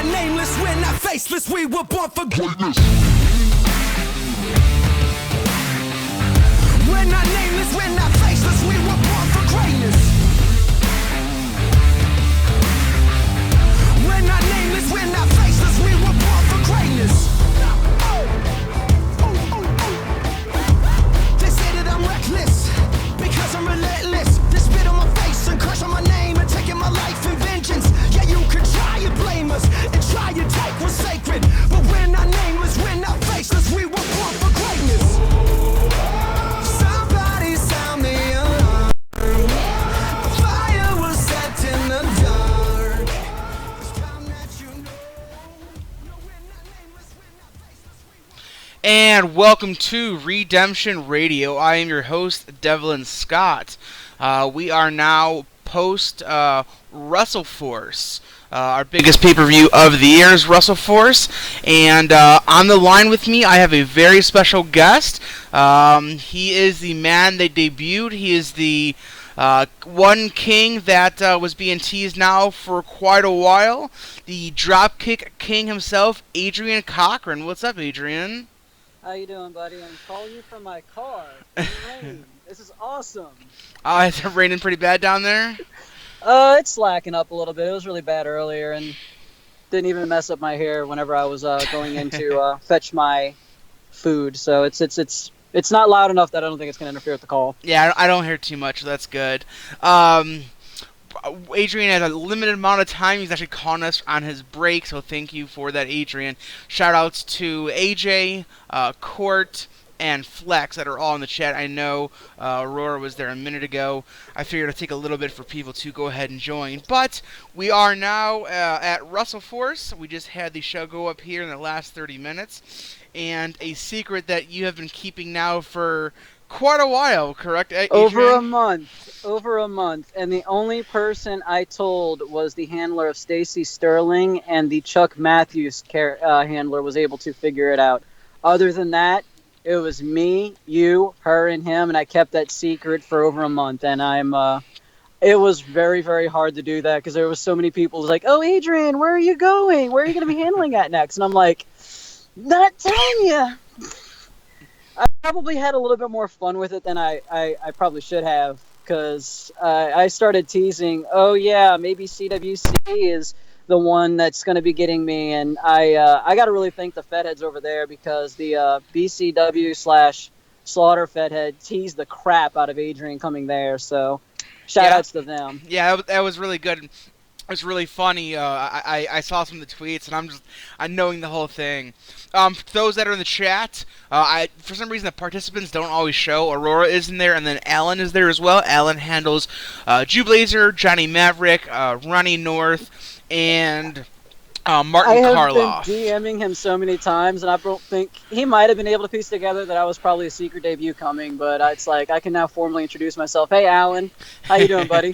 not nameless, we're not faceless, we were born for greatness. We're not nameless, we're not faceless, we were born for greatness. We're not nameless, we're not faceless, we were born for greatness. They say that I'm reckless because I'm relentless. They spit on my face and curse on my name and taking my life in vengeance. Yeah, you can try and blame us and try and take what's sacred, but we're not nameless, we're not faceless, we were born for greatness. Somebody sound the alarm. A fire was set in the dark. It's time that you know. No, we're not nameless, we're not faceless, we were. And welcome to Redemption Radio. I am your host, Devlin Scott. We are now post WrestleForce. Our biggest pay-per-view of the year is WrestleForce. And on the line with me, I have a very special guest. He is the man that debuted. He is the one king that was being teased now for quite a while. The Dropkick King himself, Adrian Cochran. What's up, Adrian? How you doing, buddy? I'm calling you from my car. In the rain. This is awesome. Is it raining pretty bad down there? It's slacking up a little bit. It was really bad earlier, and didn't even mess up my hair whenever I was going in to fetch my food. So it's not loud enough that I don't think it's gonna interfere with the call. Yeah, I don't hear too much, so that's good. Adrian has a limited amount of time. He's actually calling us on his break, so thank you for that, Adrian. Shout-outs to AJ, Court, and Flex that are all in the chat. I know Aurora was there a minute ago. I figured it'd take a little bit for people to go ahead and join. But we are now at WrestleForce. We just had the show go up here in the last 30 minutes. And a secret that you have been keeping now for quite a while, correct, Adrian? Over a month. And the only person I told was the handler of Stacy Sterling, and the Chuck Matthews handler was able to figure it out. Other than that, it was me, you, her, and him, and I kept that secret for over a month. And it was very, very hard to do that because there was so many people who was like, "Oh, Adrian, where are you going? Where are you going to be handling at next?" And I'm like, "Not telling you." I probably had a little bit more fun with it than I probably should have, because I started teasing, "Oh yeah, maybe CWC is the one that's going to be getting me," and I got to really thank the Fedheads over there, because the BCW/Slaughter Fedhead teased the crap out of Adrian coming there, so shout-outs to them. Yeah, that was really good. It was really funny. I saw some of the tweets, and I'm knowing the whole thing. For those that are in the chat, for some reason the participants don't always show. Aurora is in there, and then Alan is there as well. Alan handles Jew Blazer, Johnny Maverick, Ronnie North, and Martin Karloff. I have been DMing him so many times, and I don't think he might have been able to piece together that I was probably a secret debut coming, but it's like I can now formally introduce myself. Hey, Alan. How you doing, buddy?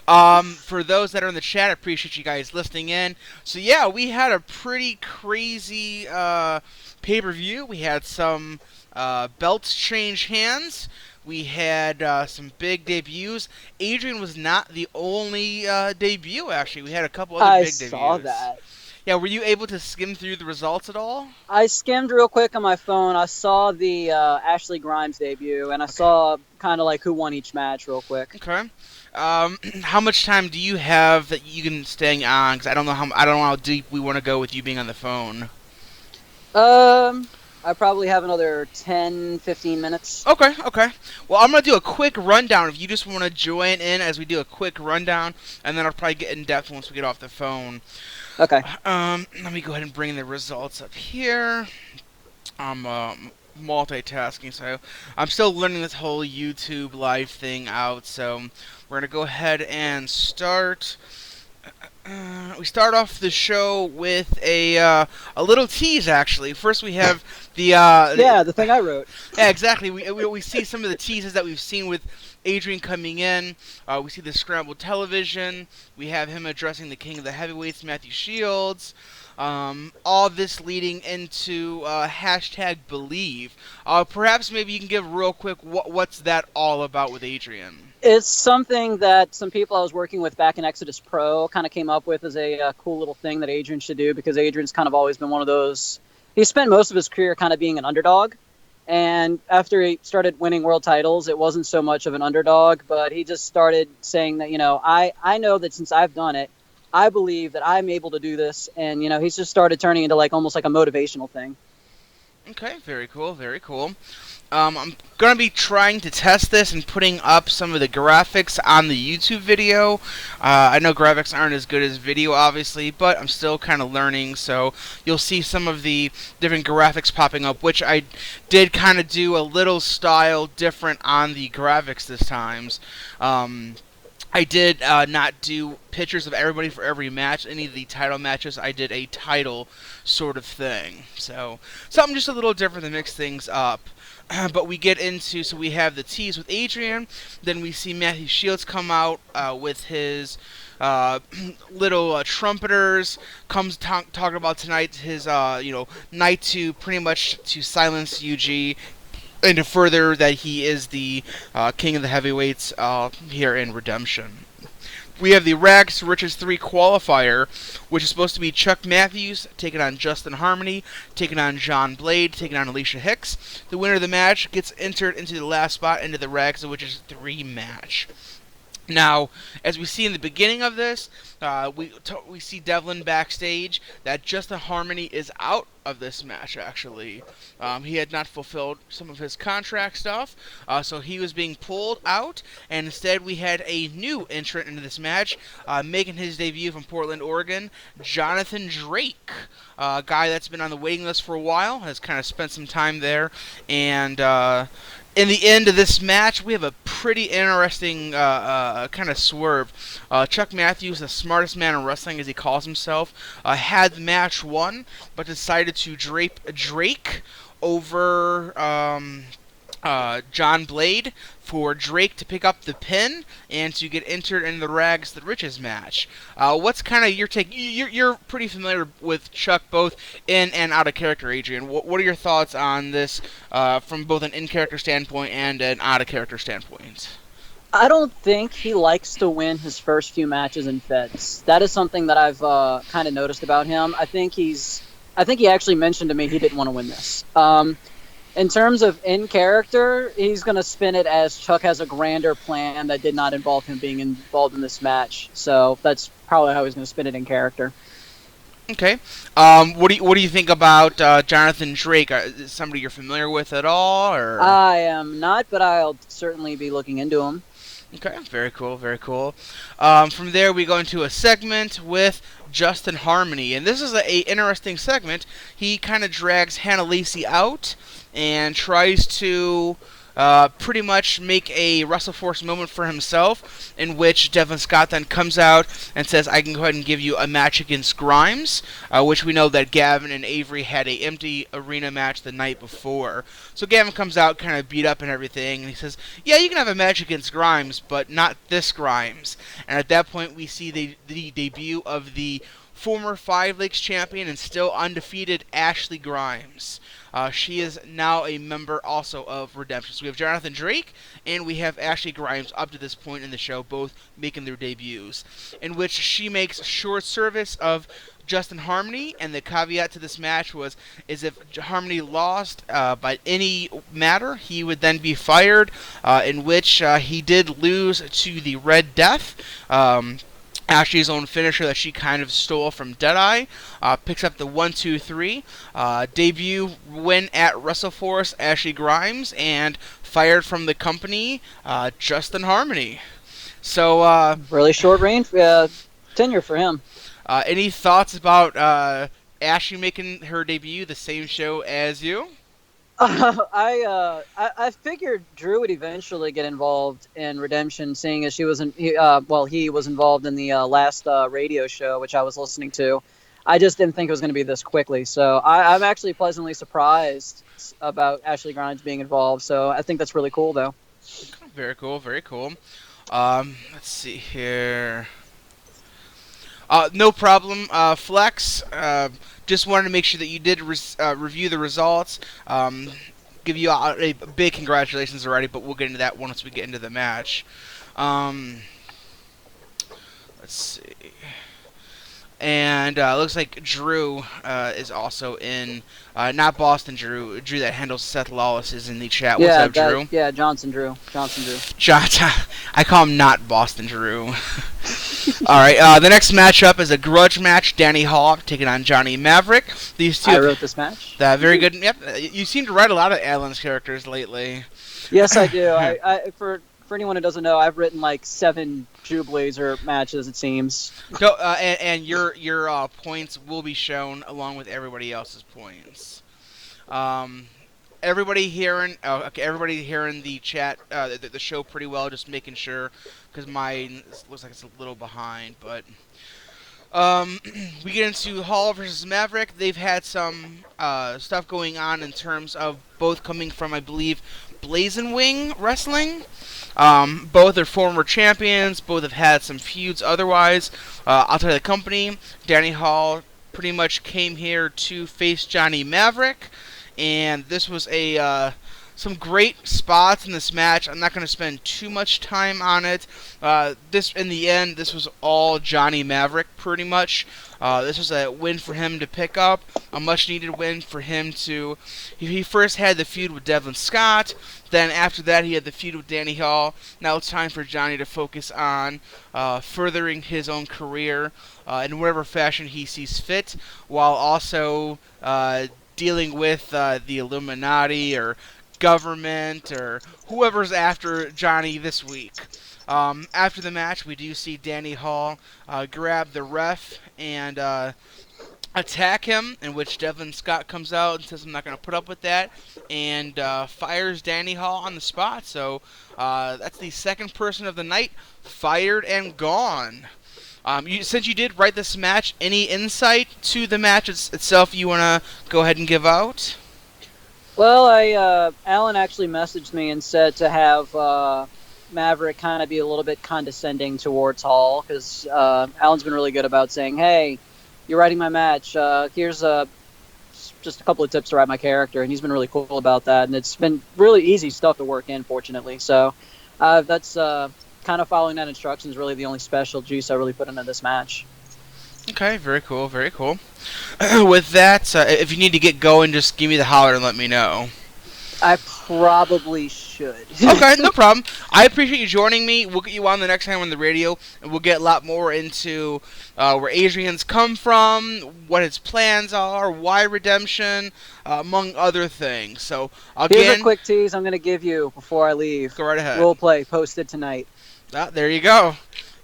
For those that are in the chat, I appreciate you guys listening in. So yeah, we had a pretty crazy pay-per-view. We had some belts change hands. We had some big debuts. Adrian was not the only debut, actually. We had a couple other big debuts. I saw that. Yeah, were you able to skim through the results at all? I skimmed real quick on my phone. I saw the Ashley Grimes debut, and I saw kind of like who won each match real quick. Okay. How much time do you have that you can stay on? Because I don't know how deep we want to go with you being on the phone. I probably have another 10, 15 minutes. Okay. Well, I'm going to do a quick rundown if you just want to join in as we do a quick rundown, and then I'll probably get in depth once we get off the phone. Okay. Let me go ahead and bring the results up here. I'm multitasking, so I'm still learning this whole YouTube live thing out, so we're going to go ahead and start. We start off the show with a little tease, actually. First, we have the the thing I wrote. Yeah, exactly. We see some of the teases that we've seen with Adrian coming in. We see the scrambled television. We have him addressing the King of the Heavyweights, Matthew Shields. All this leading into hashtag Believe. Perhaps maybe you can give real quick what's that all about with Adrian? It's something that some people I was working with back in Exodus Pro kind of came up with as a cool little thing that Adrian should do, because Adrian's kind of always been one of those. He spent most of his career kind of being an underdog. And after he started winning world titles, it wasn't so much of an underdog, but he just started saying that, I know that since I've done it, I believe that I'm able to do this. And, he's just started turning into almost like a motivational thing. Okay, very cool, very cool. I'm going to be trying to test this and putting up some of the graphics on the YouTube video. I know graphics aren't as good as video, obviously, but I'm still kind of learning, so you'll see some of the different graphics popping up, which I did kind of do a little style different on the graphics this time. I did not do pictures of everybody for every match. Any of the title matches, I did a title sort of thing. So, something just a little different to mix things up. But we get into, so we have the tease with Adrian, then we see Matthew Shields come out with his little trumpeters, comes talking about tonight his, night to pretty much to silence UG, and to further that he is the King of the Heavyweights here in Redemption. We have the Rags to Riches 3 qualifier, which is supposed to be Chuck Matthews taking on Justin Harmony, taking on John Blade, taking on Alicia Hicks. The winner of the match gets entered into the last spot into the Rags to Riches 3 match. Now, as we see in the beginning of this, we see Devlin backstage that Justin Harmony is out of this match, actually. He had not fulfilled some of his contract stuff, so he was being pulled out, and instead we had a new entrant into this match, making his debut from Portland, Oregon, Jonathan Drake. A guy that's been on the waiting list for a while, has kind of spent some time there, and in the end of this match, we have a pretty interesting kind of swerve. Chuck Matthews, the smartest man in wrestling, as he calls himself, had the match won, but decided to drape Drake over John Blade for Drake to pick up the pin and to get entered in the Rags to Riches match. What's kind of your take? You're pretty familiar with Chuck both in and out of character, Adrian. What are your thoughts on this from both an in-character standpoint and an out-of-character standpoint? I don't think he likes to win his first few matches in Feds. That is something that I've kind of noticed about him. I think he actually mentioned to me he didn't want to win this. In terms of in character, he's going to spin it as Chuck has a grander plan that did not involve him being involved in this match. So that's probably how he's going to spin it in character. Okay. What do you think about Jonathan Drake? Is somebody you're familiar with at all? Or? I am not, but I'll certainly be looking into him. Okay, very cool, very cool. From there, we go into a segment with Justin Harmony, and this is a interesting segment. He kind of drags Hannah Lacey out and tries to pretty much make a WrestleForce moment for himself, in which Devlin Scott then comes out and says, I can go ahead and give you a match against Grimes, which we know that Gavin and Avery had a empty arena match the night before. So Gavin comes out kind of beat up and everything, and he says, yeah, you can have a match against Grimes, but not this Grimes. And at that point, we see the debut of the former Five Lakes champion and still undefeated Ashley Grimes. She is now a member also of Redemption. So we have Jonathan Drake and we have Ashley Grimes up to this point in the show, both making their debuts, in which she makes short service of Justin Harmony, and the caveat to this match is if Harmony lost by any matter, he would then be fired, in which he did lose to the Red Death. Ashley's own finisher that she kind of stole from Deadeye, picks up the 1-2-3, debut win at WrestleForce, Ashley Grimes, and fired from the company, Justin Harmony. So really short range tenure for him. Any thoughts about Ashley making her debut the same show as you? I figured Drew would eventually get involved in Redemption, seeing as he was involved in the last radio show, which I was listening to. I just didn't think it was going to be this quickly. So I'm actually pleasantly surprised about Ashley Grimes being involved. So I think that's really cool, though. Very cool. Very cool. Let's see here. No problem, Flex. Just wanted to make sure that you did review the results. Give you a big congratulations already, but we'll get into that once we get into the match. Um, let's see. And looks like Drew is also in. Not Boston Drew. Drew that handles Seth Lawless is in the chat. What's up, Drew? Yeah, Johnson Drew. I call him not Boston Drew. All right. The next matchup is a grudge match. Danny Hall taking on Johnny Maverick. These two. I wrote this match. Very good. Yep. You seem to write a lot of Alan's characters lately. Yes, I do. For anyone who doesn't know, I've written like 7 Drew Blazer matches. It seems. So, and your points will be shown along with everybody else's points. Everybody hearing the chat, the show pretty well. Just making sure, because mine looks like it's a little behind. But we get into Hall versus Maverick. They've had some stuff going on in terms of both coming from, I believe, Blazing Wing Wrestling. Both are former champions. Both have had some feuds otherwise. Outside of the company, Danny Hall pretty much came here to face Johnny Maverick. And this was some great spots in this match. I'm not going to spend too much time on it. In the end, this was all Johnny Maverick, pretty much. This was a win for him to pick up, a much-needed win for him to... He first had the feud with Devlin Scott, then after that he had the feud with Danny Hall. Now it's time for Johnny to focus on furthering his own career in whatever fashion he sees fit, while also dealing with the Illuminati or government or whoever's after Johnny this week. After the match, we do see Danny Hall grab the ref and attack him, in which Devlin Scott comes out and says, I'm not going to put up with that, and fires Danny Hall on the spot. So that's the second person of the night fired and gone. Since you did write this match, any insight to the match itself you want to go ahead and give out? Well, Alan actually messaged me and said to have Maverick kind of be a little bit condescending towards Hall, because Alan's been really good about saying, hey, you're writing my match. Here's just a couple of tips to write my character, and he's been really cool about that, and it's been really easy stuff to work in, fortunately. So that's kind of following that instruction is really the only special juice I really put into this match. Okay, very cool, very cool. With that, if you need to get going, just give me the holler and let me know. I probably should. Okay, no problem. I appreciate you joining me. We'll get you on the next time on the radio, and we'll get a lot more into where Adrian's come from, what his plans are, why redemption, among other things. So, again... Here's a quick tease I'm going to give you before I leave. Go right ahead. Roleplay posted tonight. There you go.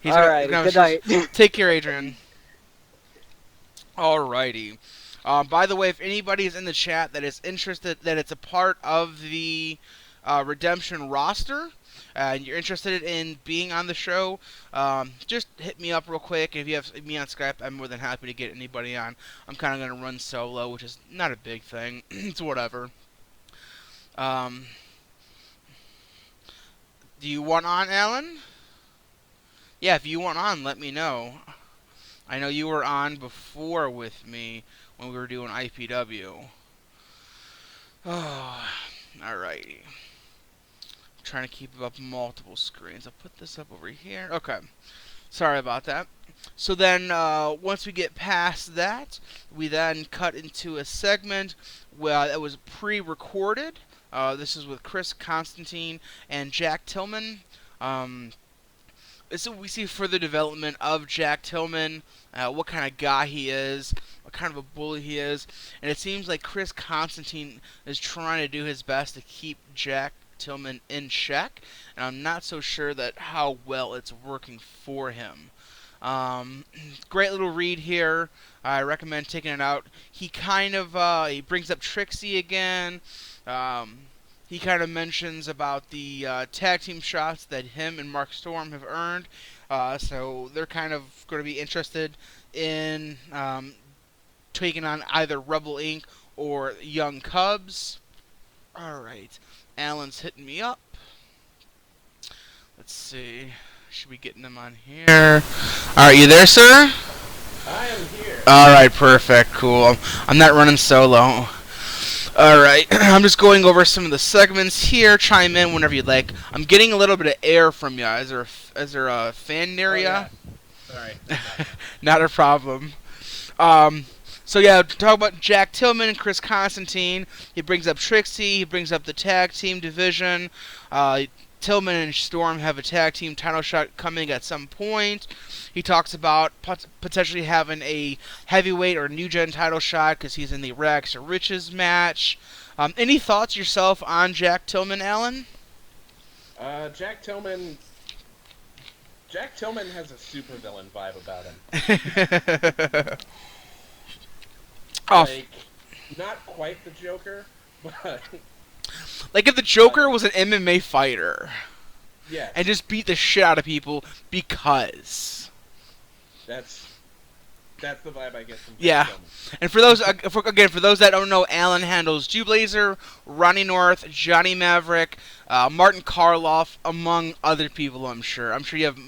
All right, good night. Take care, Adrian. Alrighty. By the way, if anybody is in the chat that is interested, that it's a part of the Redemption roster, and you're interested in being on the show, just hit me up real quick. If you have me on Skype, I'm more than happy to get anybody on. I'm kind of going to run solo, which is not a big thing. It's whatever. Do you want on, Alan? Yeah, if you want on, let me know. I know you were on before with me when we were doing IPW. Oh, alrighty. I'm trying to keep up multiple screens. I'll put this up over here. Okay. Sorry about that. So then, once we get past that, we then cut into a segment that was pre-recorded. This is with Chris Constantine and Jack Tillman. So we see further development of Jack Tillman, what kind of guy he is, what kind of a bully he is, and it seems like Chris Constantine is trying to do his best to keep Jack Tillman in check, and I'm not so sure that how well it's working for him. Great little read here. I recommend taking it out. He kind of he brings up Trixie again. He kind of mentions about the tag team shots that him and Mark Storm have earned. So they're kind of going to be interested in taking on either Rebel Inc. or Young Cubs. Alright. Alan's hitting me up. Let's see. Should be getting them on here. Alright, you there, sir? I am here. Alright, perfect, cool. I'm not running solo. Alright, I'm just going over some of the segments here. Chime in whenever you'd like. I'm getting a little bit of air from you. Is there a fan near you? Yeah. Sorry. Not a problem. So yeah, talk about Jack Tillman and Chris Constantine. He brings up Trixie. He brings up the tag team division. Tillman and Storm have a tag team title shot coming at some point. He talks about potentially having a heavyweight or new gen title shot because he's in the Rags to Riches match. Any thoughts yourself on Jack Tillman, Alan? Jack Tillman has a supervillain vibe about him. Oh, Like, not quite the Joker, but like if the Joker was an MMA fighter yeah, and just beat the shit out of people because. that's the vibe I get from Jack Yeah. Tillman. And for those for those that don't know, Alan handles Jew Blazer, Ronnie North, Johnny Maverick, Martin Karloff, among other people. I'm sure you have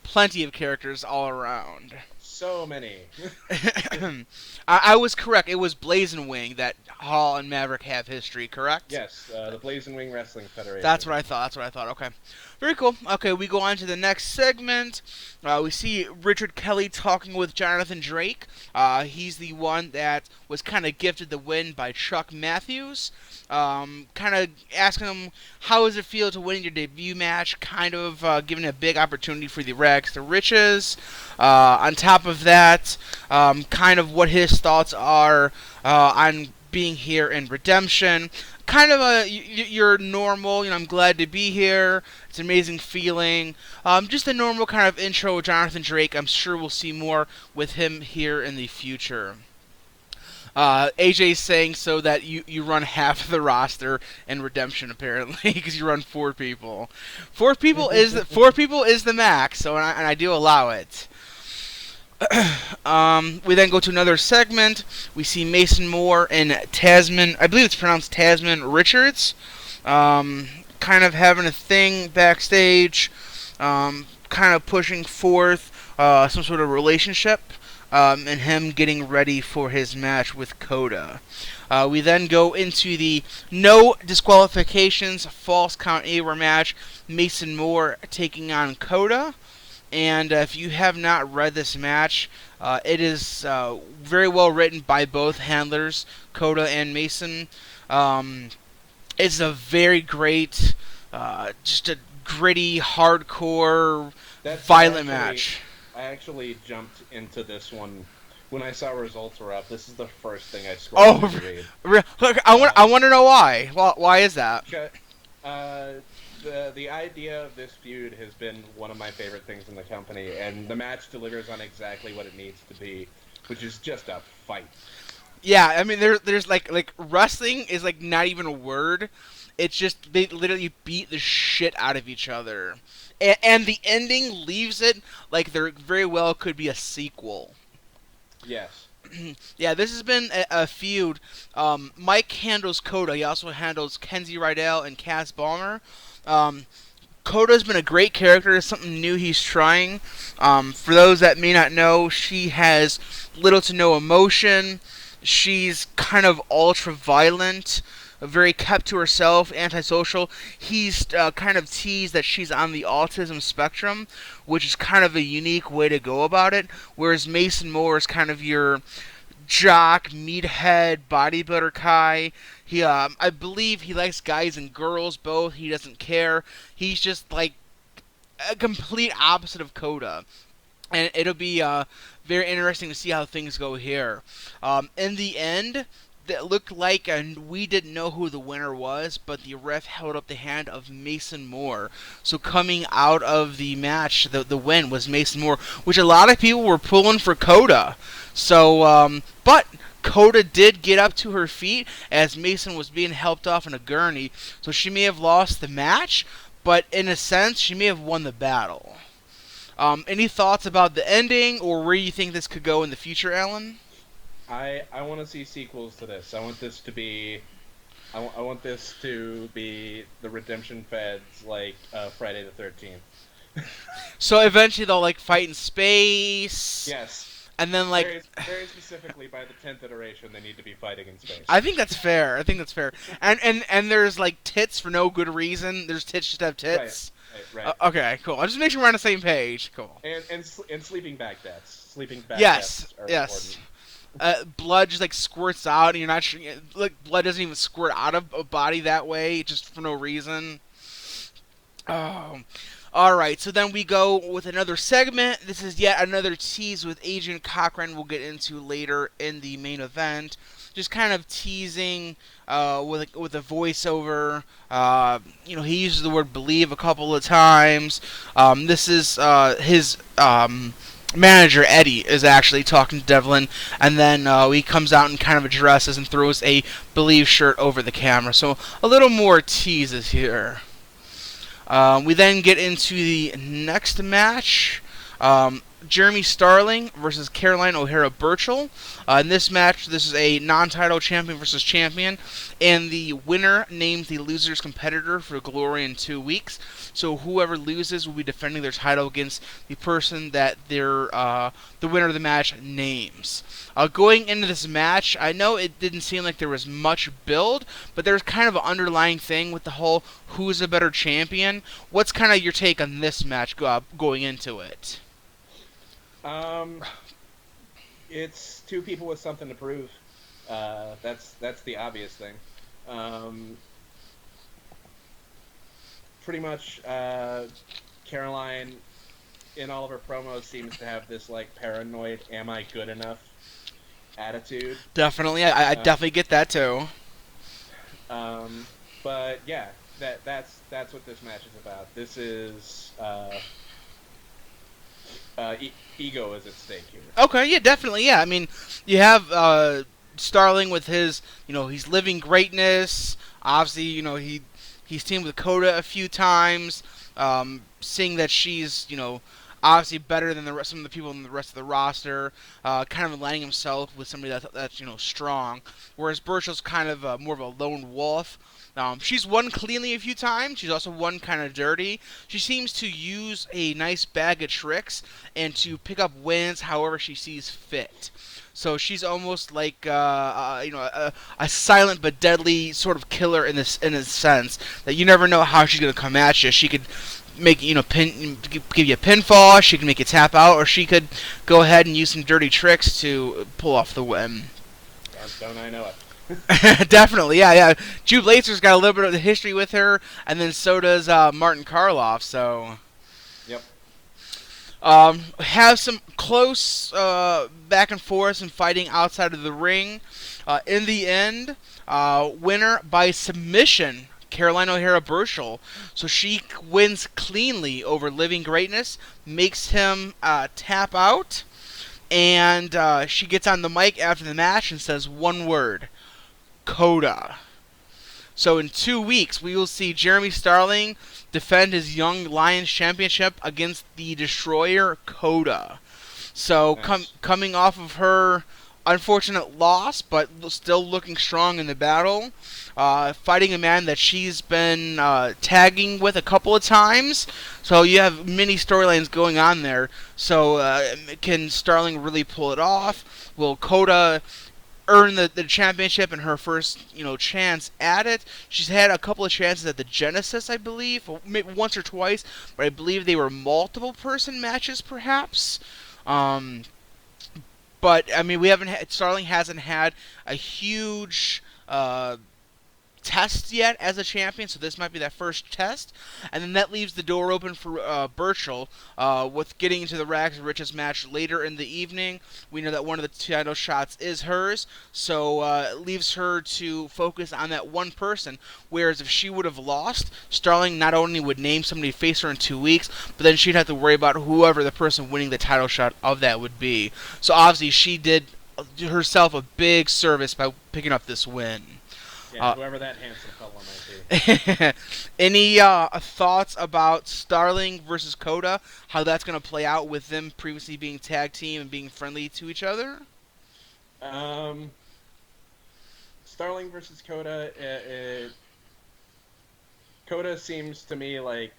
plenty of characters all around. So many. I was correct. It was Blazing Wing that Hall and Maverick have history, correct? Yes, the Blazing Wing Wrestling Federation. That's what I thought. Okay. Very cool. Okay, we go on to the next segment. We see Richard Kelly talking with Jonathan Drake. He's the one that was kind of gifted the win by Chuck Matthews. Kind of asking him, how does it feel to win your debut match? Kind of giving a big opportunity for the Rags to Riches. On top of that, kind of what his thoughts are on being here in Redemption. Kind of your normal, I'm glad to be here. It's an amazing feeling. Just a normal kind of intro with Jonathan Drake. I'm sure we'll see more with him here in the future. AJ's saying so that you run half of the roster in Redemption apparently because you run 4 people. 4 people is the max, so and I do allow it. We then go to another segment. We see Mason Moore and Tasman. I believe it's pronounced Tasman Richards. Kind of having a thing backstage. Kind of pushing forth some sort of relationship. And him getting ready for his match with Coda. We then go into the no disqualifications false count anywhere match. Mason Moore taking on Coda. And if you have not read this match, it is very well written by both handlers, Coda and Mason. It's a very great, just a gritty, hardcore, violent match. I actually jumped into this one when I saw results were up. This is the first thing I scrolled to read. Look, I want to know why. Well, why is that? The idea of this feud has been one of my favorite things in the company, and the match delivers on exactly what it needs to be, which is just a fight. Yeah, I mean, there's like wrestling is like not even a word. It's just they literally beat the shit out of each other, and the ending leaves it like there very well could be a sequel. Yes. Yeah, this has been a feud. Mike handles Coda. He also handles Kenzie Rydell and Cass Balmer. Coda's been a great character. It's something new he's trying. For those that may not know, she has little to no emotion. She's kind of ultra violent, very kept to herself, antisocial. He's kind of teased that she's on the autism spectrum, which is kind of a unique way to go about it. Whereas Mason Moore is kind of your jock, meathead, bodybuilder guy. He, I believe he likes guys and girls both. He doesn't care. He's just like a complete opposite of Coda. And it'll be very interesting to see how things go here. In the end, it looked like, and we didn't know who the winner was, but the ref held up the hand of Mason Moore. So coming out of the match, the win was Mason Moore, which a lot of people were pulling for Coda. So, but Coda did get up to her feet as Mason was being helped off in a gurney. So she may have lost the match, but in a sense, she may have won the battle. Any thoughts about the ending or where you think this could go in the future, Alan? I want to see sequels to this. I want this to be I want this to be the Redemption Feds, like Friday the 13th. So eventually they'll like fight in space, Yes, and then like very specifically by the 10th iteration, they need to be fighting in space. I think that's fair. I think that's fair. And there's like tits for no good reason. There's tits just to have tits. Right. Okay, cool. I'll just make sure we're on the same page. Cool. And sleeping bag deaths. Sleeping bag Yes. deaths are Yes. important. Blood just like squirts out, and you're not sure. Like blood doesn't even squirt out of a body that way, just for no reason. Oh. All right, so then we go with another segment. This is yet another tease with Adrian Cochran. We'll get into later in the main event. Just kind of teasing with a voiceover. He uses the word "believe" a couple of times. This is his manager Eddie is actually talking to Devlin, and then he comes out and kind of addresses and throws a "believe" shirt over the camera. So a little more teases here. We then get into the next match. Jeremy Starling versus Caroline O'Hara Burchell. In this match, this is a non-title champion versus champion, and the winner names the loser's competitor for glory in 2 weeks. So whoever loses will be defending their title against the person that the winner of the match names. Going into this match, I know it didn't seem like there was much build, but there's kind of an underlying thing with the whole who's a better champion. What's kind of your take on this match going into it? It's two people with something to prove. That's the obvious thing. Pretty much, Caroline, in all of her promos, seems to have this like paranoid "am I good enough" attitude. Definitely, I definitely get that too. But yeah, that's what this match is about. This is ego is at stake here. Okay, yeah, definitely, yeah. I mean, you have Starling with his, he's living greatness. Obviously, he's teamed with Coda a few times. Seeing that she's, obviously better than some of the people in the rest of the roster. Kind of aligning himself with somebody that's strong. Whereas Burchell's kind of more of a lone wolf. She's won cleanly a few times. She's also won kind of dirty. She seems to use a nice bag of tricks and to pick up wins however she sees fit. So she's almost like a silent but deadly sort of killer in a sense that you never know how she's gonna come at you. She could make give you a pinfall. She can make you tap out, or she could go ahead and use some dirty tricks to pull off the win. Don't I know it? Definitely, yeah. Jude Lacer's got a little bit of the history with her, and then so does Martin Karloff. So, yep. Have some close back and forth and fighting outside of the ring. In the end, winner by submission, Caroline O'Hara Burchell. So she wins cleanly over Living Greatness, makes him tap out, and she gets on the mic after the match and says one word: Coda. So in 2 weeks, we will see Jeremy Starling defend his Young Lions Championship against the Destroyer Coda. So Nice. Coming off of her unfortunate loss, but still looking strong in the battle, fighting a man that she's been tagging with a couple of times. So you have many storylines going on there. So can Starling really pull it off? Will Coda earn the championship in her first chance at it? She's had a couple of chances at the Genesis, I believe, maybe once or twice, but I believe they were multiple person matches, perhaps. But I mean, Starling hasn't had a huge test yet as a champion, so this might be that first test. And then that leaves the door open for Burchell with getting into the Rags to Riches match later in the evening. We know that one of the title shots is hers, so it leaves her to focus on that one person. Whereas if she would have lost, Starling not only would name somebody to face her in 2 weeks, but then she'd have to worry about whoever the person winning the title shot of that would be. So obviously she did herself a big service by picking up this win. Yeah, whoever that handsome fellow might be. Any thoughts about Starling versus Coda? How that's going to play out with them previously being tag team and being friendly to each other? Starling versus Coda, Coda seems to me like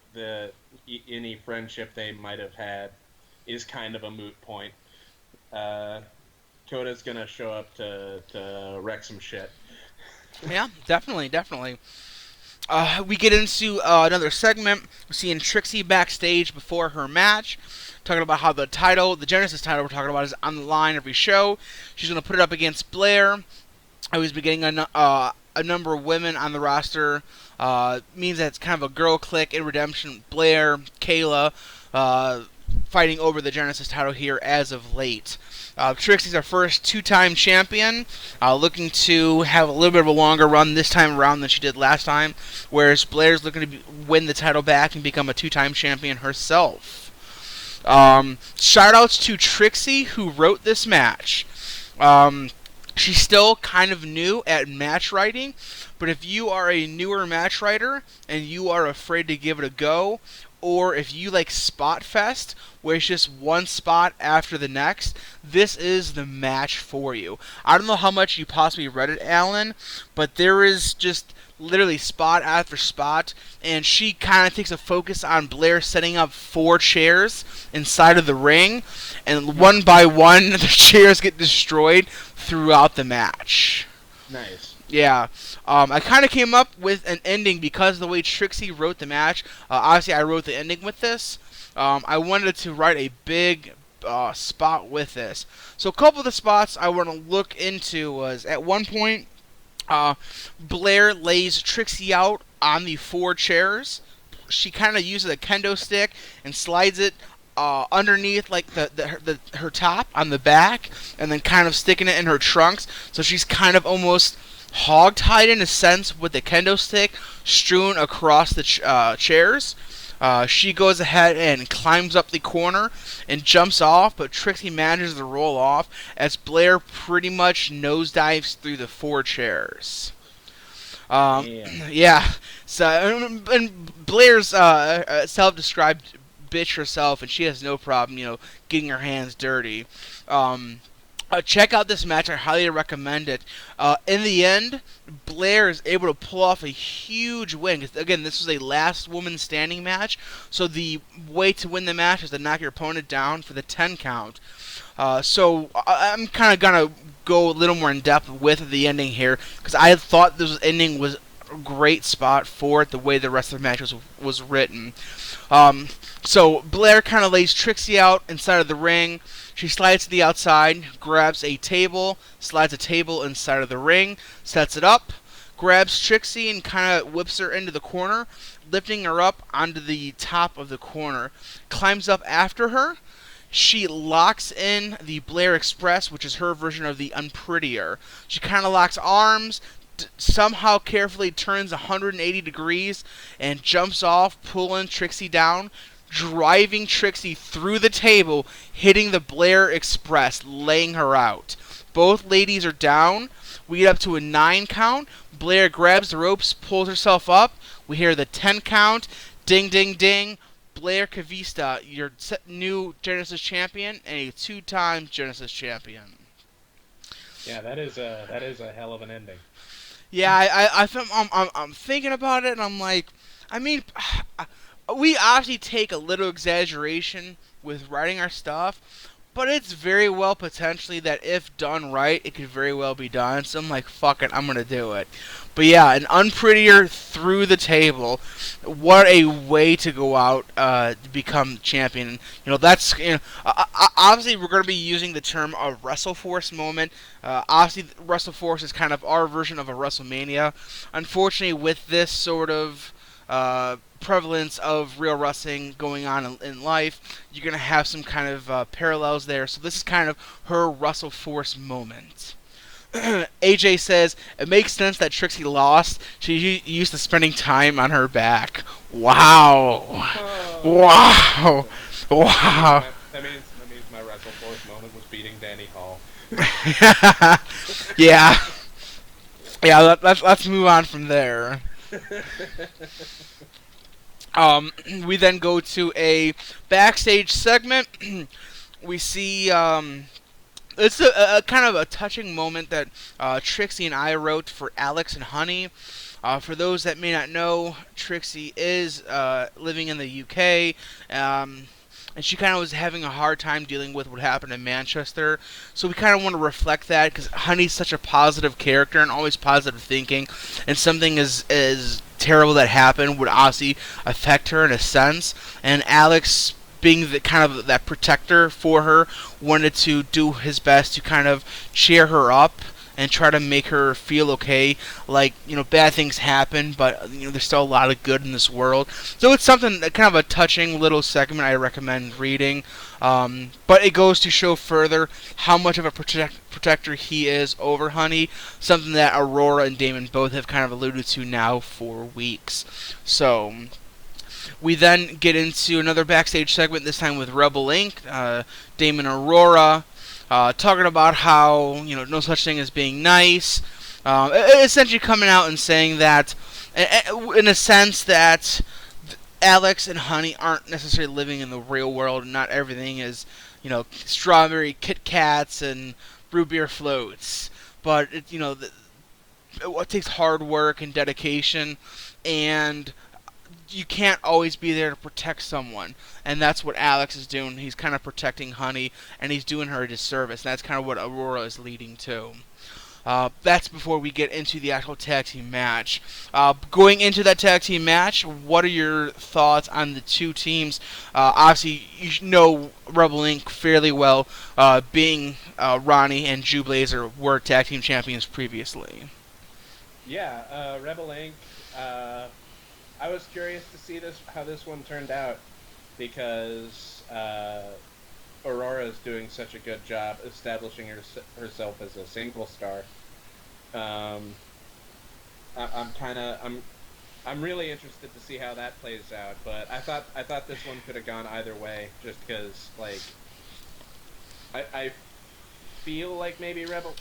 any friendship they might have had is kind of a moot point. Coda's gonna show up to wreck some shit. Yeah, definitely. We get into another segment. We're seeing Trixie backstage before her match, talking about how the Genesis title we're talking about, is on the line every show. She's going to put it up against Blair. Always be getting a number of women on the roster. Means that it's kind of a girl clique in Redemption. Blair, Kayla, fighting over the Genesis title here as of late. Trixie's our first two-time champion, looking to have a little bit of a longer run this time around than she did last time, whereas Blair's looking to win the title back and become a two-time champion herself. Shout-outs to Trixie, who wrote this match. She's still kind of new at match writing, but if you are a newer match writer and you are afraid to give it a go, or if you like Spot Fest, where it's just one spot after the next, this is the match for you. I don't know how much you possibly read it, Alan, but there is just literally spot after spot, and she kind of takes a focus on Blair setting up 4 chairs inside of the ring, and one by one, the chairs get destroyed throughout the match. Nice. Yeah. I kind of came up with an ending because of the way Trixie wrote the match. Obviously, I wrote the ending with this. I wanted to write a big spot with this. So a couple of the spots I want to look into was, at one point, Blair lays Trixie out on the 4 chairs. She kind of uses a kendo stick and slides it underneath like her top on the back, and then kind of sticking it in her trunks. So she's kind of almost hog-tied in a sense with the kendo stick strewn across the chairs. She goes ahead and climbs up the corner and jumps off, but Trixie manages to roll off as Blair pretty much nosedives through the 4 chairs. Yeah. So, and Blair's self-described bitch herself, and she has no problem, getting her hands dirty. Check out this match. I highly recommend it. In the end, Blair is able to pull off a huge win. Again, this was a last woman standing match, so the way to win the match is to knock your opponent down for the 10 count. So I'm kind of going to go a little more in depth with the ending here, because I thought this ending was a great spot for it, the way the rest of the match was written. So Blair kind of lays Trixie out inside of the ring. She slides to the outside, grabs a table, slides a table inside of the ring, sets it up, grabs Trixie and kind of whips her into the corner, lifting her up onto the top of the corner. Climbs up after her. She locks in the Blair Express, which is her version of the Unprettier. She kind of locks arms, somehow carefully turns 180 degrees, and jumps off, pulling Trixie down, driving Trixie through the table, hitting the Blair Express, laying her out. Both ladies are down. We get up to a 9 count. Blair grabs the ropes, pulls herself up. We hear the 10 count. Ding, ding, ding. Blair Kavista, your new Genesis champion and a 2-time Genesis champion. Yeah, that is a hell of an ending. Yeah, I'm thinking about it, and I'm like, I mean, we obviously take a little exaggeration with writing our stuff, but it's very well potentially that if done right, it could very well be done. So I'm like, fuck it, I'm gonna do it. But yeah, an Unprettier through the table. What a way to go out to become champion. That's obviously we're gonna be using the term a WrestleForce moment. Obviously, WrestleForce is kind of our version of a WrestleMania. Unfortunately, with this sort of prevalence of real wrestling going on in life, you're going to have some kind of parallels there. So this is kind of her WrestleForce moment. AJ says, it makes sense that Trixie lost. She used to spending time on her back. Wow. Wow. Wow. That means my WrestleForce moment was beating Danny Hall. Yeah. Yeah, let's move on from there. We then go to a backstage segment. We see It's a kind of a touching moment that Trixie and I wrote for Alex and Honey. For those that may not know, Trixie is living in the UK, and she kind of was having a hard time dealing with what happened in Manchester. So we kind of want to reflect that because Honey's such a positive character and always positive thinking, and something as terrible that happened would obviously affect her in a sense. And Alex, being the kind of that protector for her, wanted to do his best to kind of cheer her up and try to make her feel okay. Like, bad things happen, but there's still a lot of good in this world. So it's something, kind of a touching little segment I recommend reading. But it goes to show further how much of a protector he is over Honey, something that Aurora and Damon both have kind of alluded to now for weeks. So we then get into another backstage segment, this time with Rebel Inc., Damon and Aurora, talking about how, no such thing as being nice. Essentially coming out and saying that, in a sense, that Alex and Honey aren't necessarily living in the real world, and not everything is, strawberry Kit Kats and root beer floats. But, it takes hard work and dedication, and you can't always be there to protect someone, and that's what Alex is doing. He's kind of protecting Honey, and he's doing her a disservice. And that's kind of what Aurora is leading to. That's before we get into the actual tag team match. Going into that tag team match, what are your thoughts on the two teams? Obviously, you know Rebel Inc. fairly well, being Ronnie and Jew Blazer were tag team champions previously. Yeah, Rebel Inc. I was curious to see how this one turned out, because Aurora is doing such a good job establishing herself as a single star. I'm really interested to see how that plays out. But I thought this one could have gone either way, just because I feel like maybe Rebel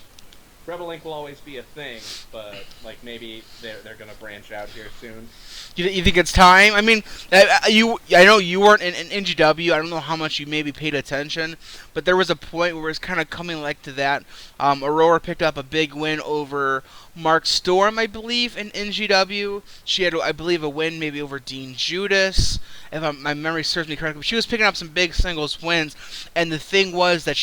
Inc. will always be a thing, but maybe they're gonna branch out here soon. You think it's time? I mean, I know you weren't in NGW. I don't know how much you maybe paid attention, but there was a point where it's kind of coming to that. Aurora picked up a big win over Mark Storm, I believe, in NGW. She had, I believe, a win maybe over Dean Judas, if my memory serves me correctly. But she was picking up some big singles wins, and the thing was that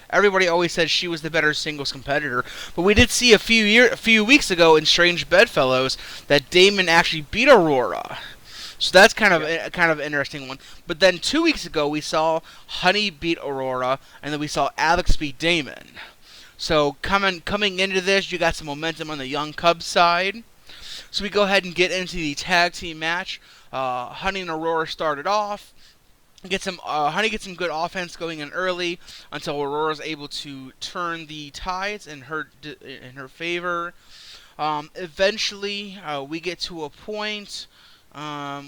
everybody always said she was the better singles competitor. But we did see a few weeks ago in Strange Bedfellows that Damon actually beat Aurora. So that's kind of an interesting one. But then 2 weeks ago we saw Honey beat Aurora, and then we saw Alex beat Damon. So coming into this, you got some momentum on the Young Cubs side. So we go ahead and get into the tag team match. Honey and Aurora started off. Honey gets some good offense going in early until Aurora's able to turn the tides in her favor. Eventually, we get to a point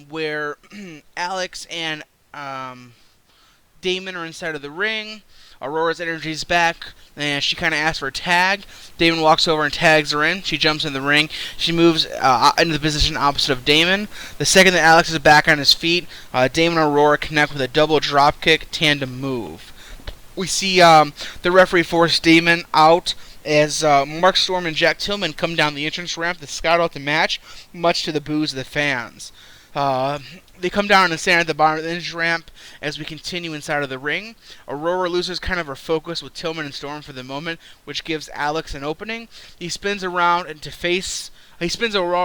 where Alex and Damon are inside of the ring. Aurora's energy's back, and she kind of asks for a tag. Damon walks over and tags her in. She jumps in the ring. She moves into the position opposite of Damon. The second that Alex is back on his feet, Damon and Aurora connect with a double dropkick tandem move. We see the referee force Damon out as Mark Storm and Jack Tillman come down the entrance ramp to scout out the match, much to the boos of the fans. They come down and stand at the bottom of the entrance ramp as we continue inside of the ring. Aurora loses kind of her focus with Tillman and Storm for the moment, which gives Alex an opening. He spins Aurora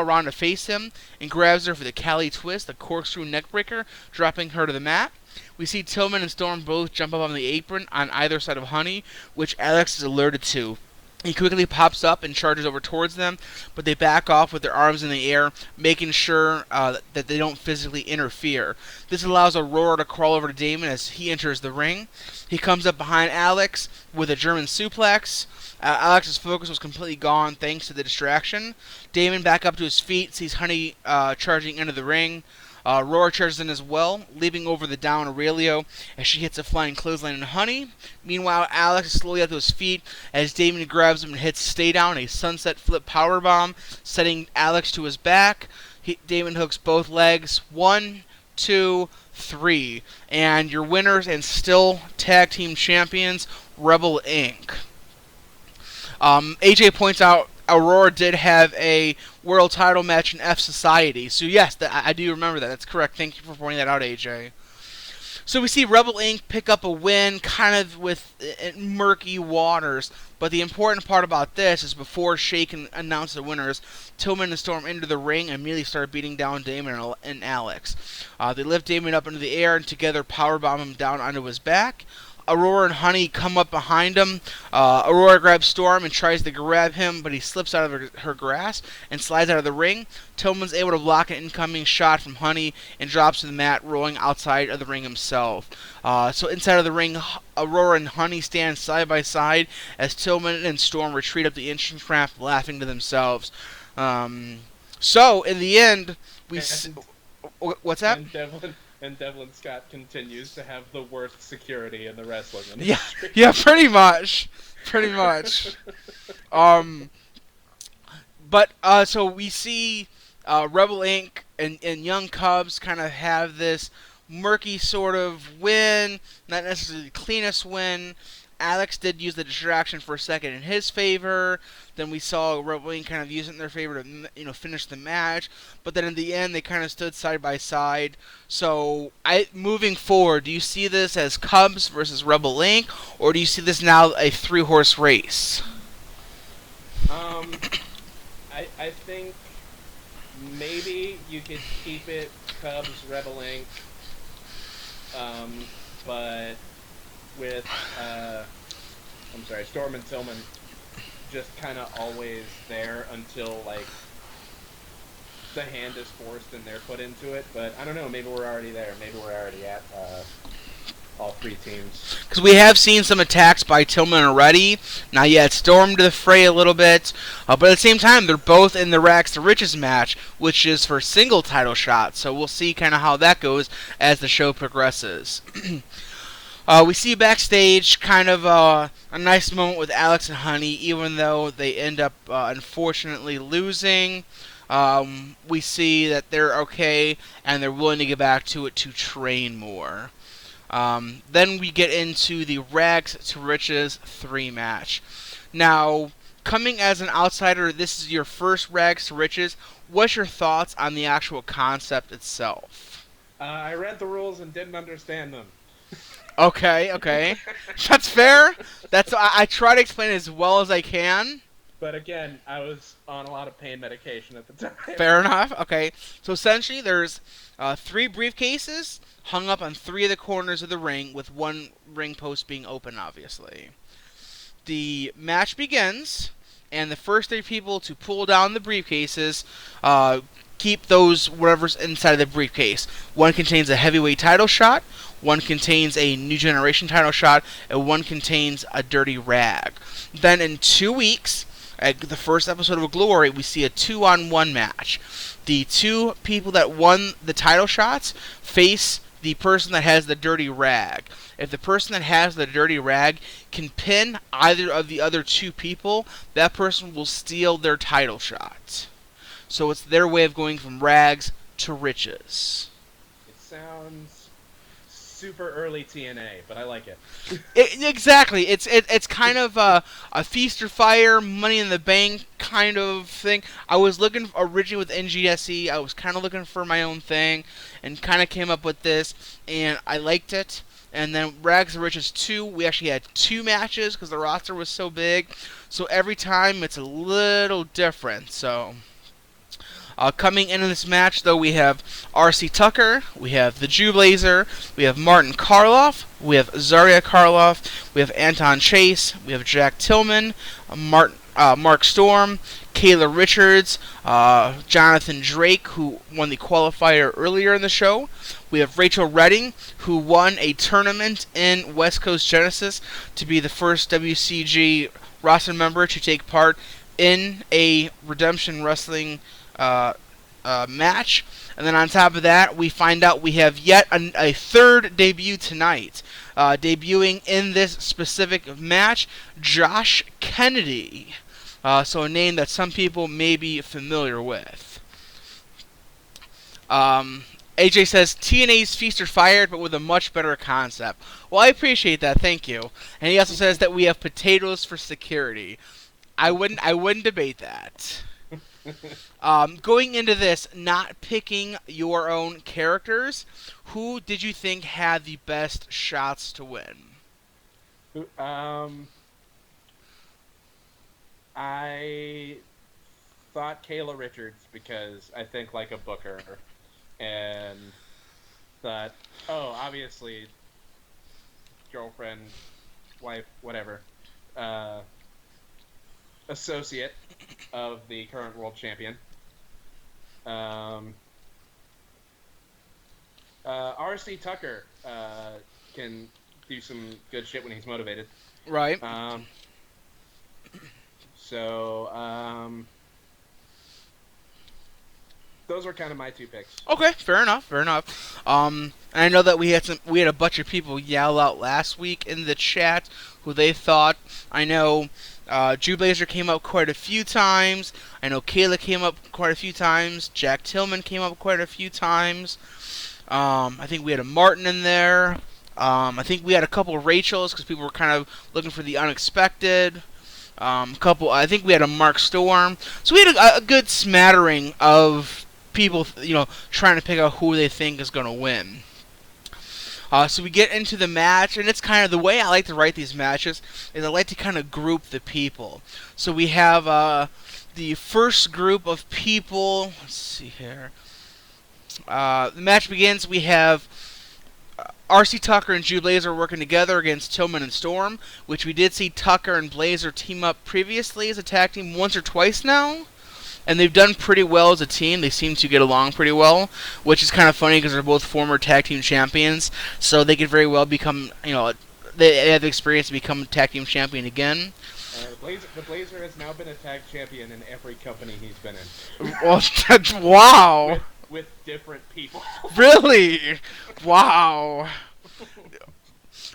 around to face him and grabs her for the Cali twist, the corkscrew neckbreaker, dropping her to the mat. We see Tillman and Storm both jump up on the apron on either side of Honey, which Alex is alerted to. He quickly pops up and charges over towards them, but they back off with their arms in the air, making sure that they don't physically interfere. This allows Aurora to crawl over to Damon as he enters the ring. He comes up behind Alex with a German suplex. Alex's focus was completely gone thanks to the distraction. Damon, back up to his feet, sees Honey charging into the ring. Aurora charges in as well, leaving over the down Aurelio as she hits a flying clothesline on Honey. Meanwhile, Alex is slowly up to his feet as Damon grabs him and hits Stay Down, a sunset flip powerbomb, setting Alex to his back. Damon hooks both legs. 1, 2, 3. And your winners and still tag team champions, Rebel Inc. AJ points out Aurora did have a world title match in F Society. So yes, I do remember that. That's correct. Thank you for pointing that out, AJ. So we see Rebel Inc. pick up a win kind of with murky waters. But the important part about this is before Shea can announce the winners, Tillman and Storm into the ring and immediately start beating down Damon and Alex. They lift Damon up into the air and together powerbomb him down onto his back. Aurora and Honey come up behind him. Aurora grabs Storm and tries to grab him, but he slips out of her grasp and slides out of the ring. Tillman's able to block an incoming shot from Honey and drops to the mat, rolling outside of the ring himself. So inside of the ring, Aurora and Honey stand side by side as Tillman and Storm retreat up the entrance ramp, laughing to themselves. So in the end, what's that? And Devlin Scott continues to have the worst security in the wrestling Yeah, industry. yeah, pretty much. But so we see Rebel Inc. and Young Cubs kind of have this murky sort of win, not necessarily the cleanest win. Alex did use the distraction for a second in his favor. Then we saw Rebel Inc. kind of use it in their favor to finish the match. But then in the end, they kind of stood side by side. So moving forward, do you see this as Cubs versus Rebel Inc., or do you see this now a 3-horse race? I think maybe you could keep it Cubs Rebel Inc. But with Storm and Tillman just kind of always there until like the hand is forced and they're put into it. But I don't know, maybe we're already there. Maybe we're already at all three teams. Because we have seen some attacks by Tillman already. Now, yeah, it's Storm to the fray a little bit. But at the same time, they're both in the Rags to Riches match, which is for single title shots. So we'll see kind of how that goes as the show progresses. We see backstage kind of a nice moment with Alex and Honey, even though they end up unfortunately losing. We see that they're okay and they're willing to get back to it to train more. Then we get into the Rags to Riches 3 match. Now, coming as an outsider, this is your first Rags to Riches. What's your thoughts on the actual concept itself? I read the rules and didn't understand them. Okay. That's fair. I try to explain it as well as I can. But again, I was on a lot of pain medication at the time. Fair enough. Okay. So essentially, there's 3 briefcases hung up on 3 of the corners of the ring, with 1 ring post being open, obviously. The match begins, and the first 3 people to pull down the briefcases keep those whatever's inside of the briefcase. 1 contains a heavyweight title shot, 1 contains a New Generation title shot, and 1 contains a dirty rag. Then in 2 weeks, at the first episode of Glory, we see a 2-on-1 match. The 2 people that won the title shots face the person that has the dirty rag. If the person that has the dirty rag can pin either of the other 2 people, that person will steal their title shot. So it's their way of going from rags to riches. It sounds super early TNA, but I like it. Exactly. It's kind of a feast or fire, Money in the Bank kind of thing. I was looking originally with NGSE. I was kind of looking for my own thing, and kind of came up with this, and I liked it. And then Rags to Riches 2, we actually had 2 matches because the roster was so big. So every time it's a little different. So coming into this match, though, we have R.C. Tucker, we have the Jew Blazer, we have Martin Karloff, we have Zarya Karloff, we have Anton Chase, we have Jack Tillman, Mark Storm, Kayla Richards, Jonathan Drake, who won the qualifier earlier in the show. We have Rachel Redding, who won a tournament in West Coast Genesis to be the first WCG roster member to take part in a Redemption Wrestling match. And then on top of that, we find out we have yet a third debut tonight. Debuting in this specific match, Josh Kennedy. So a name that some people may be familiar with. AJ says TNA's Feast or Fired, but with a much better concept. Well, I appreciate that. Thank you. And he also says that we have potatoes for security. I wouldn't debate that. Going into this, not picking your own characters, who did you think had the best shots to win? I thought Kayla Richards because I think like a booker, and thought, oh, obviously, girlfriend, wife, whatever, uh, associate of the current world champion. RC Tucker can do some good shit when he's motivated. Right. Those were kind of my two picks. Okay, fair enough. And I know that we had a bunch of people yell out last week in the chat who they thought. I know Drew Blazer came up quite a few times. I know Kayla came up quite a few times. Jack Tillman came up quite a few times. I think we had a Martin in there. I think we had a couple of Rachels because people were kind of looking for the unexpected. I think we had a Mark Storm. So we had a good smattering of people, trying to pick out who they think is going to win. So we get into the match, and it's kind of the way I like to write these matches is I like to kind of group the people. So we have the first group of people. Let's see here. The match begins. We have RC Tucker and Drew Blazer working together against Tillman and Storm, which we did see Tucker and Blazer team up previously as a tag team once or twice now. And they've done pretty well as a team. They seem to get along pretty well, which is kind of funny because they're both former tag team champions. So they could very well become, they have the experience to become tag team champion again. The Blazer has now been a tag champion in every company he's been in. Well, wow. With different people. Really? Wow.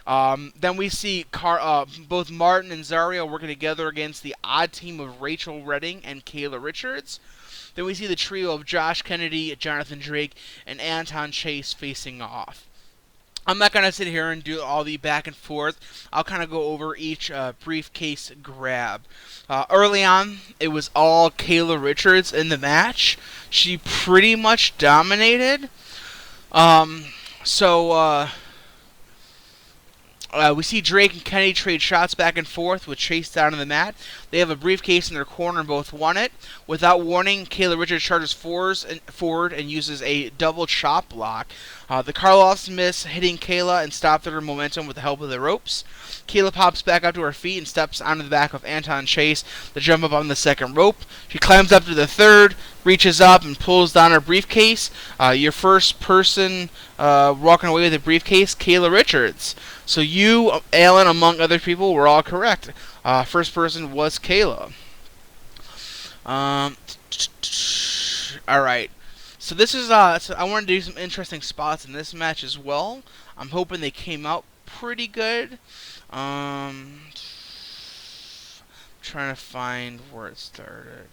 Then we see both Martin and Zario working together against the odd team of Rachel Redding and Kayla Richards. Then we see the trio of Josh Kennedy, Jonathan Drake, and Anton Chase facing off. I'm not going to sit here and do all the back and forth. I'll kind of go over each briefcase grab. Early on, it was all Kayla Richards in the match. She pretty much dominated. We see Drake and Kennedy trade shots back and forth with Chase down on the mat. They have a briefcase in their corner and both won it. Without warning, Kayla Richards charges forward and uses a double chop block. The Karloffs miss hitting Kayla and stop their momentum with the help of the ropes. Kayla pops back up to her feet and steps onto the back of Anton Chase to jump up on the second rope. She climbs up to the third, reaches up and pulls down her briefcase. Your first person walking away with the briefcase, Kayla Richards. So you, Alan, among other people, were all correct. First person was Kayla. Alright. So this is, so I want to do some interesting spots in this match as well. I'm hoping they came out pretty good. Trying to find where it started.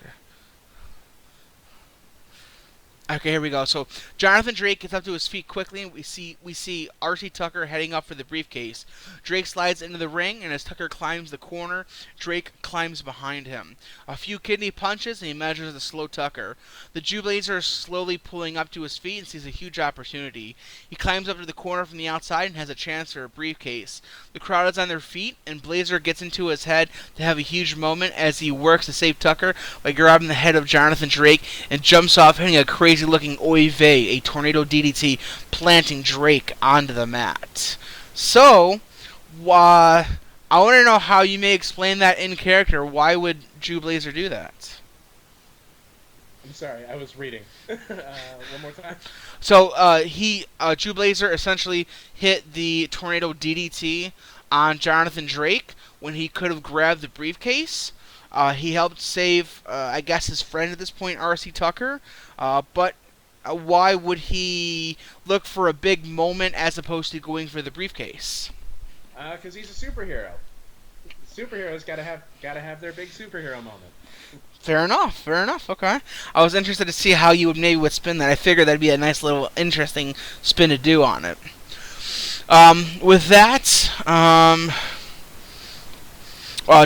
Okay, here we go. So Jonathan Drake gets up to his feet quickly, and we see RC Tucker heading up for the briefcase. Drake slides into the ring, and as Tucker climbs the corner, Drake climbs behind him. A few kidney punches, and he measures the slow Tucker. The Jew Blazer is slowly pulling up to his feet and sees a huge opportunity. He climbs up to the corner from the outside and has a chance for a briefcase. The crowd is on their feet, and Blazer gets into his head to have a huge moment as he works to save Tucker by grabbing the head of Jonathan Drake and jumps off, hitting a crazy-looking Oy Vey, a tornado DDT, planting Drake onto the mat. So, I want to know how you may explain that in character. Why would Drew Blazer do that? I'm sorry, I was reading. One more time. So, Drew Blazer essentially hit the tornado DDT on Jonathan Drake when he could have grabbed the briefcase. He helped save, I guess, his friend at this point, RC Tucker. But why would he look for a big moment as opposed to going for the briefcase? Because he's a superhero. superheroes gotta have their big superhero moment. Fair enough. Okay. I was interested to see how you would spin that. I figured that'd be a nice little interesting spin to do on it. With that,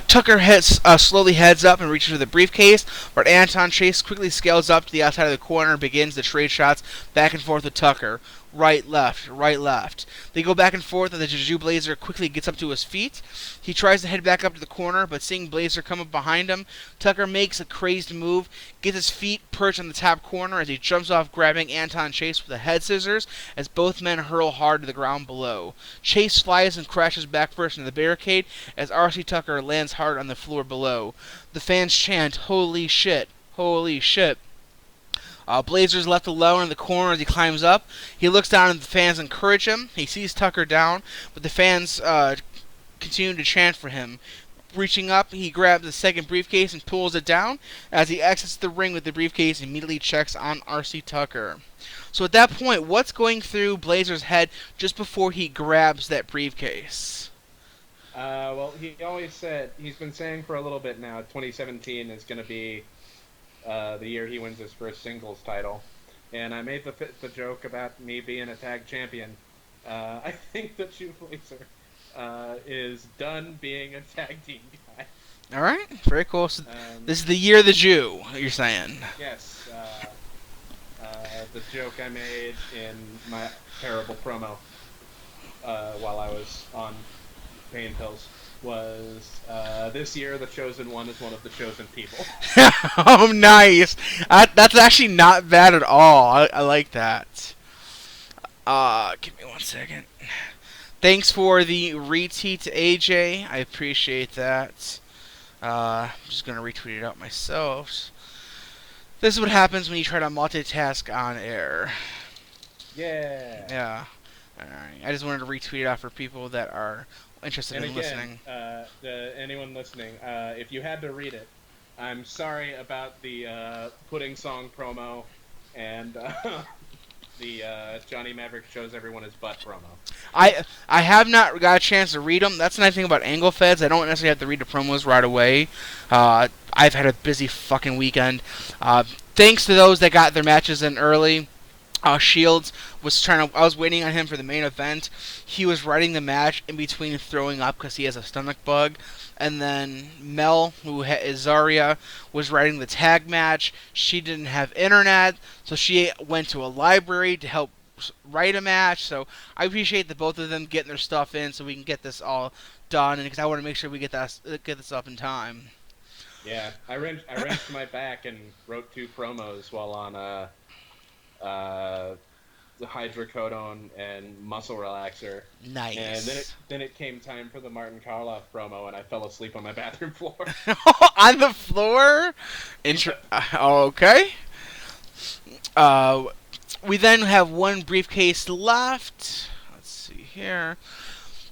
Tucker slowly heads up and reaches for the briefcase, but Anton Chase quickly scales up to the outside of the corner and begins to trade shots back and forth with Tucker. Right, left, right, left. They go back and forth, and the Juju Blazer quickly gets up to his feet. He tries to head back up to the corner, but seeing Blazer come up behind him, Tucker makes a crazed move, gets his feet perched on the top corner as he jumps off, grabbing Anton Chase with the head scissors as both men hurl hard to the ground below. Chase flies and crashes back first into the barricade as R.C. Tucker lands hard on the floor below. The fans chant, "Holy shit! Holy shit!" Blazer's left alone in the corner as he climbs up. He looks down and the fans encourage him. He sees Tucker down, but the fans continue to chant for him. Reaching up, he grabs the second briefcase and pulls it down. As he exits the ring with the briefcase, he immediately checks on R.C. Tucker. So at that point, what's going through Blazer's head just before he grabs that briefcase? Well, he always said, he's been saying for a little bit now, 2017 is going to be the year he wins his first singles title. And I made the joke about me being a tag champion. I think that Jew Blazer is done being a tag team guy. All right, very cool. So this is the year of the Jew, you're saying? Yes. The joke I made in my terrible promo while I was on pain pills was this year the chosen one is one of the chosen people. Oh, nice. That's actually not bad at all. I like that. Give me 1 second. Thanks for the retweet to AJ. I appreciate that. I'm just going to retweet it out myself. This is what happens when you try to multitask on air. Yeah. Yeah. Alright. I just wanted to retweet it out for people that are interested and in again, listening. Anyone listening, if you had to read it, I'm sorry about the pudding song promo and the Johnny Maverick shows everyone his butt promo. I have not got a chance to read them. That's the nice thing about Angle Feds. I don't necessarily have to read the promos right away. I've had a busy fucking weekend. Thanks to those that got their matches in early. Shields was I was waiting on him for the main event. He was writing the match in between throwing up because he has a stomach bug. And then Mel, who is Zarya, was writing the tag match. She didn't have internet, so she went to a library to help write a match. So I appreciate the both of them getting their stuff in so we can get this all done. And because I want to make sure we get this up in time. Yeah, I wrenched my back and wrote 2 promos while on the hydrocodone and muscle relaxer. Nice. And then it came time for the Martin Karloff promo, and I fell asleep on my bathroom floor. On the floor? Okay. We then have one briefcase left. Let's see here.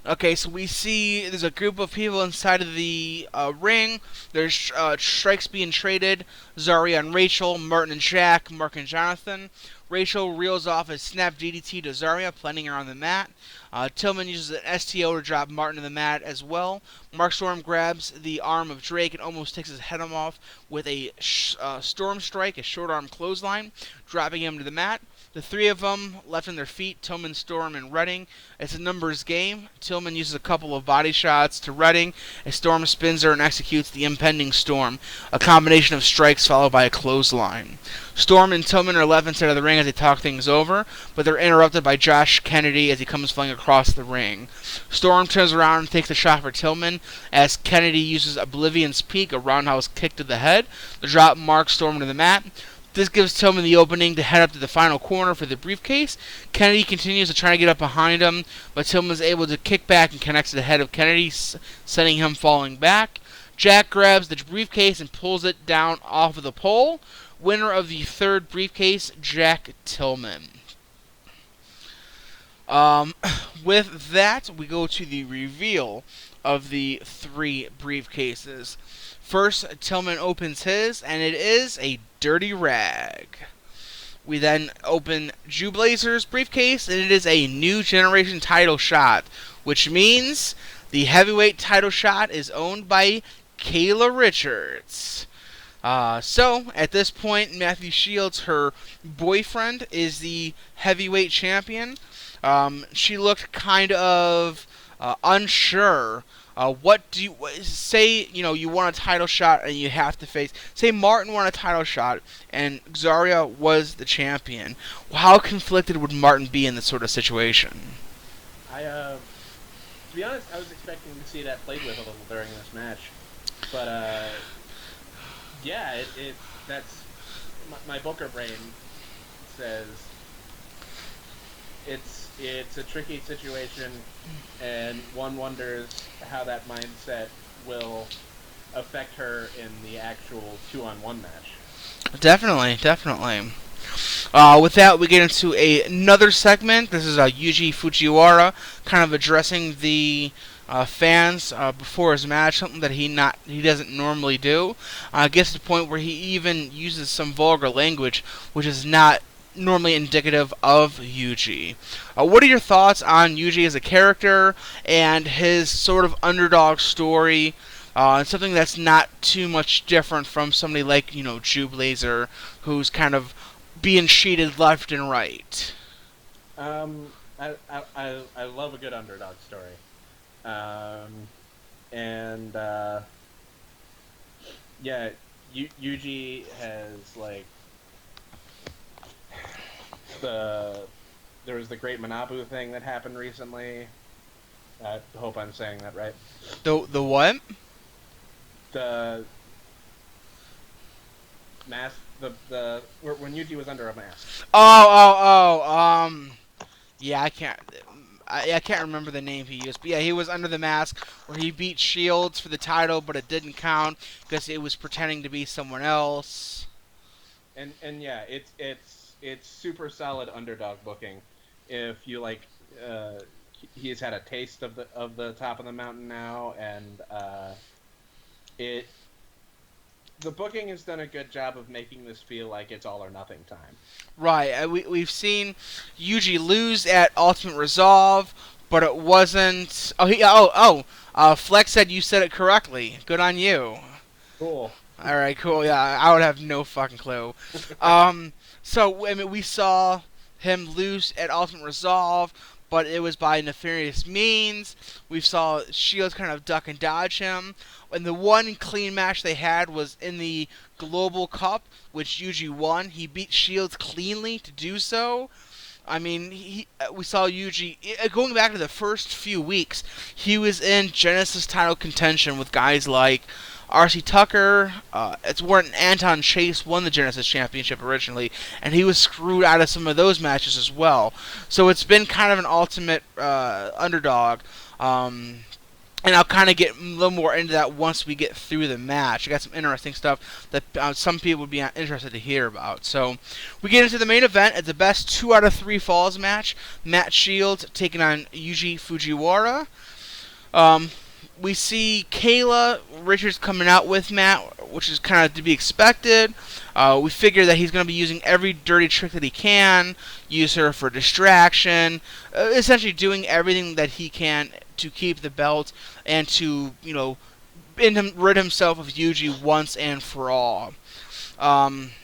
Okay, so we see there's a group of people inside of the ring. There's strikes being traded. Zarya and Rachel, Martin and Jack, Mark and Jonathan. Rachel reels off a snap DDT to Zarya, planting her on the mat. Tillman uses an STO to drop Martin to the mat as well. Mark Storm grabs the arm of Drake and almost takes his head off with a Storm Strike, a short arm clothesline, dropping him to the mat. The 3 of them left on their feet, Tillman, Storm, and Redding. It's a numbers game. Tillman uses a couple of body shots to Redding as Storm spins her and executes the impending Storm, a combination of strikes followed by a clothesline. Storm and Tillman are left inside of the ring as they talk things over, but they're interrupted by Josh Kennedy as he comes flying across the ring. Storm turns around and takes a shot for Tillman as Kennedy uses Oblivion's Peak, a roundhouse kick to the head, to drop Mark Storm to the mat. This gives Tillman the opening to head up to the final corner for the briefcase. Kennedy continues to try to get up behind him, but Tillman is able to kick back and connects to the head of Kennedy, sending him falling back. Jack grabs the briefcase and pulls it down off of the pole. Winner of the 3rd briefcase, Jack Tillman. With that, we go to the reveal of the 3 briefcases. First, Tillman opens his, and it is a dirty rag. We then open Jew Blazer's briefcase, and it is a new generation title shot, which means The heavyweight title shot is owned by Kayla Richards. So, at this point, Matthew Shields, her boyfriend, is the heavyweight champion. She looked kind of unsure. What do you say? You want a title shot and you have to face. Say Martin won a title shot and Zarya was the champion. How conflicted would Martin be in this sort of situation? To be honest, I was expecting to see that played with a little during this match, but yeah, that's my Booker brain says it's a tricky situation, and one wonders how that mindset will affect her in the actual 2-on-1 match. Definitely. With that, we get into another segment. This is Yuji Fujiwara kind of addressing the fans before his match, something that he doesn't normally do. Gets to the point where he even uses some vulgar language, which is not normally indicative of Yuji. What are your thoughts on Yuji as a character and his sort of underdog story? Something that's not too much different from somebody like, Jublazer, who's kind of being cheated left and right. I love a good underdog story. Yeah, Yuji has, like, there was the Great Manabu thing that happened recently. I hope I'm saying that right. The what? The mask, when Yuji was under a mask. Yeah, I can't remember the name he used, but yeah, he was under the mask where he beat Shields for the title, but it didn't count because it was pretending to be someone else. And yeah, it's super solid underdog booking. If you like, he's had a taste of the top of the mountain now, and the booking has done a good job of making this feel like it's all or nothing time. Right. We've seen Yuji lose at Ultimate Resolve, but it wasn't. Flex said you said it correctly. Good on you. Cool. All right, cool. Yeah, I would have no fucking clue. So I mean, we saw him lose at Ultimate Resolve, but it was by nefarious means. We saw Shields kind of duck and dodge him. And the one clean match they had was in the Global Cup, which Yuji won. He beat Shields cleanly to do so. I mean, we saw Yuji, going back to the first few weeks, he was in Genesis title contention with guys like R.C. Tucker. It's where Anton Chase won the Genesis Championship originally, and he was screwed out of some of those matches as well. So it's been kind of an ultimate underdog. And I'll kind of get a little more into that once we get through the match. I got some interesting stuff that some people would be interested to hear about. So we get into the main event. It's the best 2 out of 3 falls match. Matt Shields taking on Yuji Fujiwara. We see Kayla Richards coming out with Matt, which is kind of to be expected. We figure that he's going to be using every dirty trick that he can, use her for distraction, essentially doing everything that he can to keep the belt and to, rid himself of Yuji once and for all.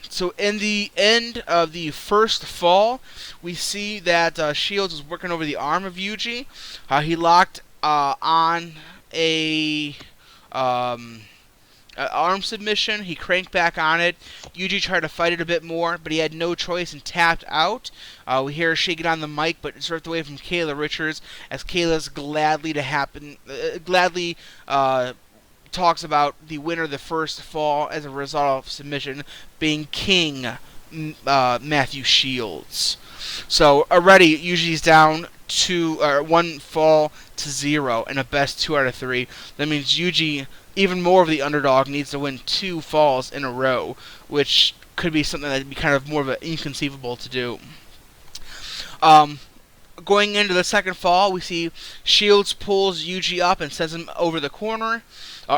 So in the end of the first fall, we see that Shields is working over the arm of Yuji. He locked on a arm submission. He cranked back on it. Yuji tried to fight it a bit more, but he had no choice and tapped out. We hear her shaking on the mic, but it's ripped away from Kayla Richards as Kayla's gladly talks about the winner of the first fall as a result of submission being King Matthew Shields. So already Yuji's down to 1 fall to 0 and a best 2 out of 3. That means Yuji, even more of the underdog, needs to win 2 falls in a row, which could be something that would be kind of more of an inconceivable to do. Going into the second fall, we see Shields pulls Yuji up and sends him over the corner,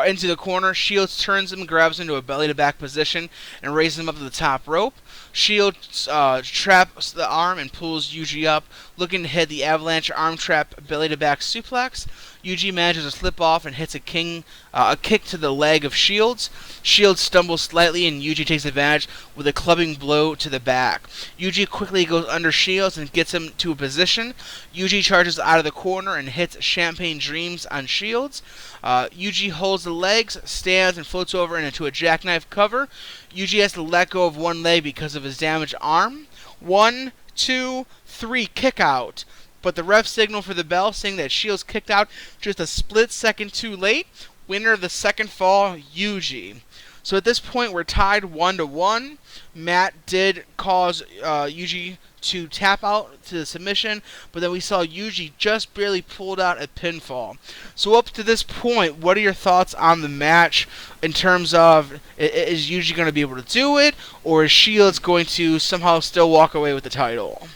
into the corner. Shields turns him, grabs him to a belly-to-back position, and raises him up to the top rope. Shields traps the arm and pulls Yuji up, looking to hit the avalanche arm trap belly-to-back suplex. Yuji manages to slip off and hits a kick to the leg of Shields. Shields stumbles slightly and Yuji takes advantage with a clubbing blow to the back. Yuji quickly goes under Shields and gets him to a position. Yuji charges out of the corner and hits Champagne Dreams on Shields. Yuji holds the legs, stands, and floats over into a jackknife cover. Yuji has to let go of one leg because of his damaged arm. 1, 2, 3, kick out. But the ref signaled for the bell, saying that Shields kicked out just a split second too late. Winner of the second fall, Yuji. So at this point, we're tied 1-1. Matt did cause Yuji to tap out to the submission, but then we saw Yuji just barely pulled out a pinfall. So up to this point, what are your thoughts on the match in terms of, is Yuji going to be able to do it, or is Shields going to somehow still walk away with the title?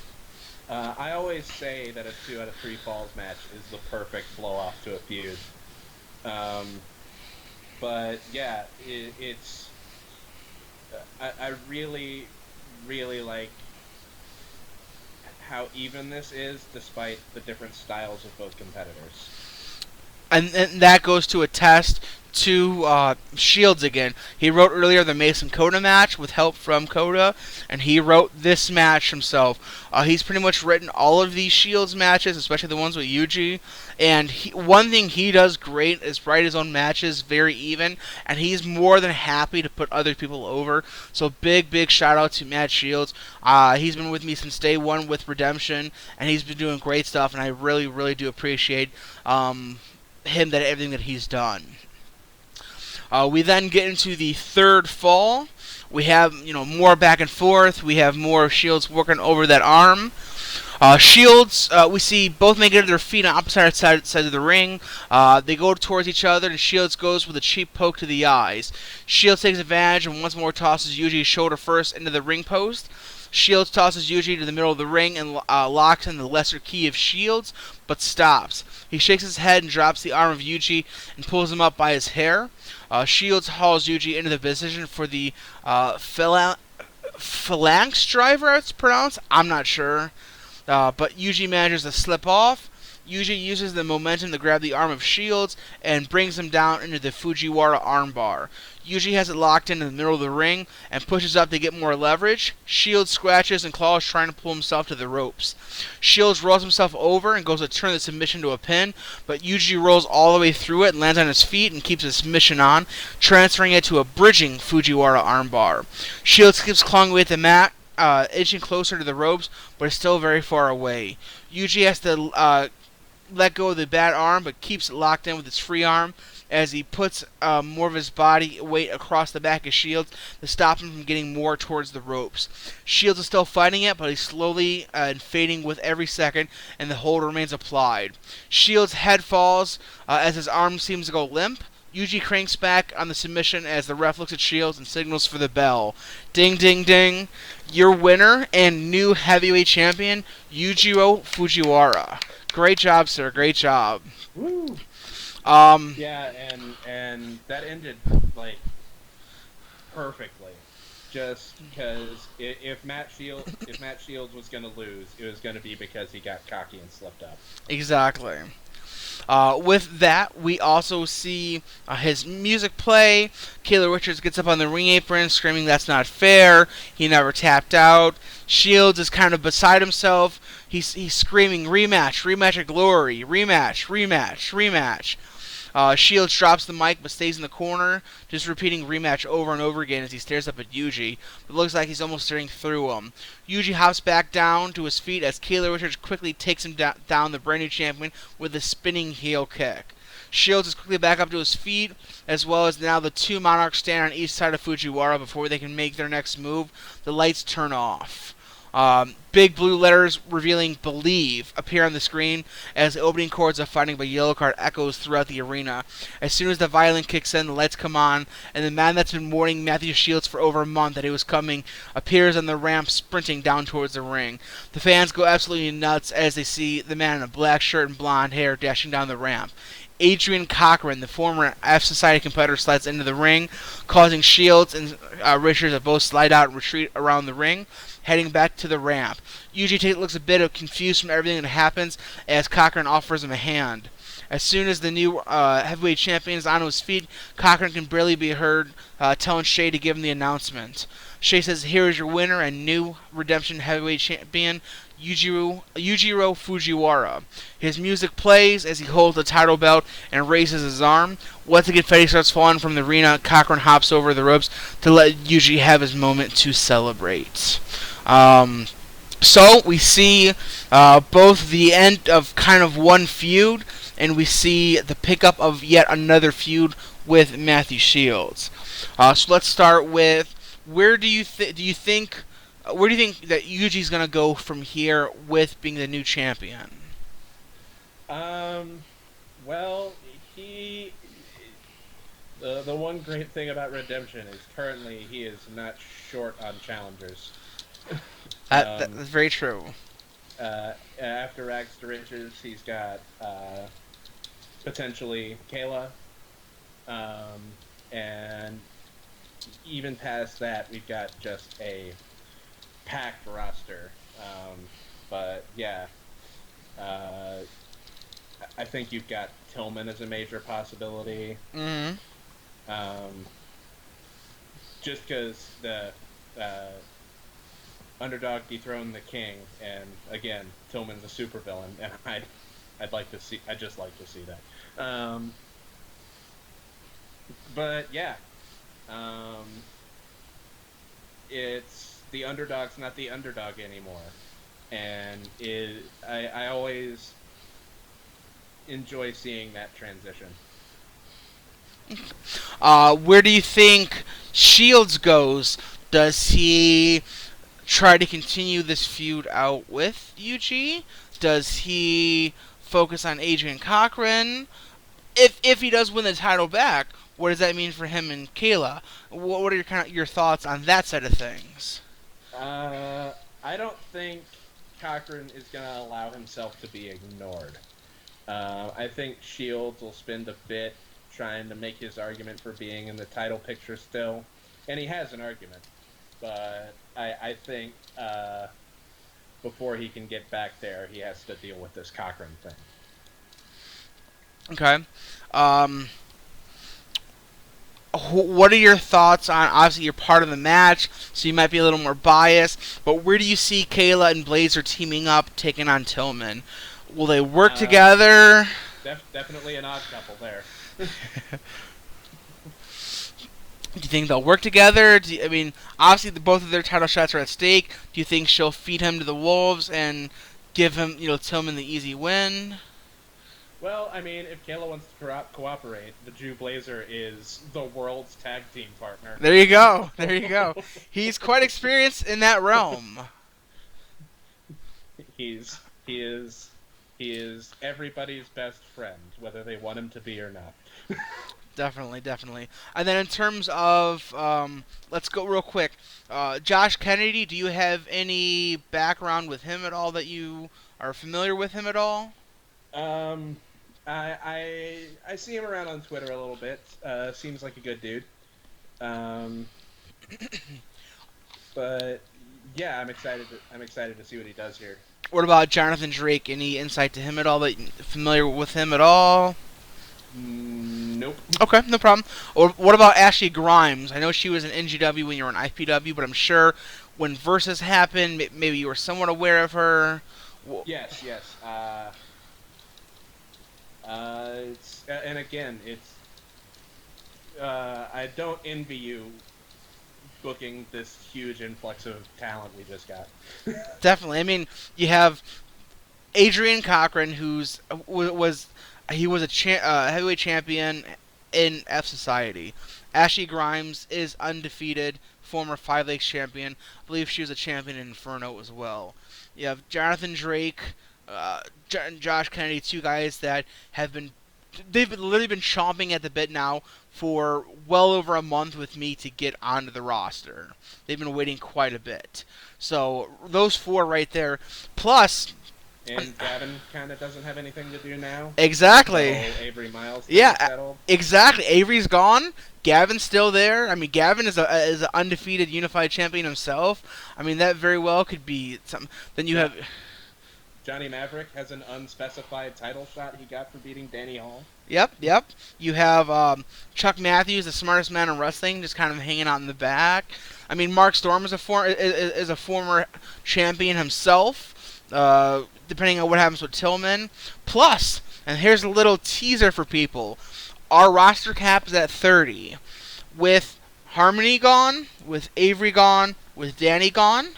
I always say that a 2 out of 3 falls match is the perfect blow-off to a feud. But yeah, it's... I really, really like how even this is, despite the different styles of both competitors. And that goes to attest to Shields again. He wrote earlier the Mason Coda match with help from Coda, and he wrote this match himself. He's pretty much written all of these Shields matches, especially the ones with Yuji. And one thing he does great is write his own matches very even, and he's more than happy to put other people over. So big shout out to Matt Shields. He's been with me since day one with Redemption, and he's been doing great stuff, and I really do appreciate him, that everything that he's done. We then get into the third fall. We have, more back and forth. We have more Shields working over that arm. Shields, we see both men get to their feet on opposite sides of the ring. They go towards each other, and Shields goes with a cheap poke to the eyes. Shields takes advantage and once more tosses Yuji's shoulder first into the ring post. Shields tosses Yuji to the middle of the ring and locks in the lesser key of Shields, but stops. He shakes his head and drops the arm of Yuji and pulls him up by his hair. Shields hauls Yuji into the position for the phalanx driver, it's pronounced. I'm not sure. But Yuji manages to slip off. Yuji uses the momentum to grab the arm of Shields and brings him down into the Fujiwara armbar. Yuji has it locked in the middle of the ring and pushes up to get more leverage. Shields scratches and claws trying to pull himself to the ropes. Shields rolls himself over and goes to turn the submission to a pin, but Yuji rolls all the way through it and lands on his feet and keeps his submission on, transferring it to a bridging Fujiwara armbar. Shields keeps clawing away at the mat, inching closer to the ropes, but is still very far away. Yuji has to let go of the bad arm, but keeps it locked in with his free arm as he puts more of his body weight across the back of Shields to stop him from getting more towards the ropes. Shields is still fighting it, but he's slowly and fading with every second, and the hold remains applied. Shields' head falls as his arm seems to go limp. Yuji cranks back on the submission as the ref looks at Shields and signals for the bell. Ding, ding, ding. Your winner and new heavyweight champion, Yujiro Fujiwara. Great job, sir. Great job. Woo. Yeah, and that ended perfectly. Just because if Matt Shields was going to lose, it was going to be because he got cocky and slipped up. Exactly. With that, we also see his music play. Kayla Richards gets up on the ring apron screaming, "That's not fair. He never tapped out." Shields is kind of beside himself. He's screaming, "Rematch, rematch of glory, rematch, rematch, rematch." Shields drops the mic but stays in the corner, just repeating rematch over and over again as he stares up at Yuji. It looks like he's almost staring through him. Yuji hops back down to his feet as Kayla Richards quickly takes him down, the brand new champion, with a spinning heel kick. Shields is quickly back up to his feet, as well as now the two Monarchs stand on each side of Fujiwara before they can make their next move. The lights turn off. Big blue letters revealing "Believe" appear on the screen as the opening chords of Fighting by Yellow Card echoes throughout the arena. As soon as the violin kicks in, the lights come on, and the man that's been warning Matthew Shields for over a month that he was coming appears on the ramp sprinting down towards the ring. The fans go absolutely nuts as they see the man in a black shirt and blonde hair dashing down the ramp. Adrian Cochran, the former F Society competitor, slides into the ring, causing Shields and Richards to both slide out and retreat around the ring, heading back to the ramp. Yuji looks a bit confused from everything that happens as Cochran offers him a hand. As soon as the new heavyweight champion is on his feet, Cochran can barely be heard telling Shea to give him the announcement. Shea says, "Here is your winner and new Redemption heavyweight champion, Yujiro Fujiwara." His music plays as he holds the title belt and raises his arm. Once the confetti starts falling from the arena, Cochran hops over the ropes to let Yuji have his moment to celebrate. So we see both the end of kind of one feud, and we see the pickup of yet another feud with Matthew Shields. So let's start with, where do you think that Yuji's gonna go from here with being the new champion? Well, the one great thing about Redemption is currently he is not short on challengers. That's very true. After Rags to Riches, he's got potentially Kayla, and even past that, we've got just a packed roster. But yeah, I think you've got Tillman as a major possibility. Mm-hmm. Just because the underdog dethroned the king, and again, Tillman's a supervillain, and I'd just like to see that. But yeah, it's the underdog's not the underdog anymore, and I always enjoy seeing that transition. Where do you think Shields goes? Does he try to continue this feud out with Yuji? Does he focus on Adrian Cochran? If he does win the title back, what does that mean for him and Kayla? What are your thoughts on that side of things? I don't think Cochran is going to allow himself to be ignored. I think Shields will spend a bit trying to make his argument for being in the title picture still, and he has an argument, but I think before he can get back there, he has to deal with this Cochran thing. Okay. What are your thoughts on, obviously you're part of the match, so you might be a little more biased, but where do you see Kayla and Blazer teaming up, taking on Tillman? Will they work together? Definitely an odd couple there. Do you think they'll work together? Obviously both of their title shots are at stake. Do you think she'll feed him to the wolves and give him, Tillman the easy win? Well, if Kayla wants to cooperate, the Jew Blazer is the world's tag team partner. There you go. He's quite experienced in that realm. He is everybody's best friend, whether they want him to be or not. Definitely. And then in terms of, let's go real quick. Josh Kennedy, do you have any background with him at all, that you are familiar with him at all? I see him around on Twitter a little bit. Seems like a good dude. But yeah, I'm excited to see what he does here. What about Jonathan Drake? Any insight to him at all? That you're familiar with him at all? Nope. Okay, no problem. Or what about Ashley Grimes? I know she was in NGW when you were in IPW, but I'm sure when Versus happened, maybe you were somewhat aware of her. Yes. I don't envy you booking this huge influx of talent we just got. Definitely. You have Adrian Cochran, who's was a heavyweight champion in F Society. Ashley Grimes is undefeated, former 5 Lakes champion. I believe she was a champion in Inferno as well. You have Jonathan Drake, Josh Kennedy, two guys that they've literally been chomping at the bit now for well over a month with me to get onto the roster. They've been waiting quite a bit. So those four right there, plus. And Gavin kind of doesn't have anything to do now. Exactly. So Avery Miles. Yeah, exactly. Avery's gone. Gavin's still there. Gavin is an undefeated unified champion himself. That very well could be something. Then you have. Johnny Maverick has an unspecified title shot he got for beating Danny Hall. Yep. You have Chuck Matthews, the smartest man in wrestling, just kind of hanging out in the back. I mean, Mark Storm is a former champion himself. Depending on what happens with Tillman. Plus, and here's a little teaser for people, our roster cap is at 30. With Harmony gone, with Avery gone, with Danny gone,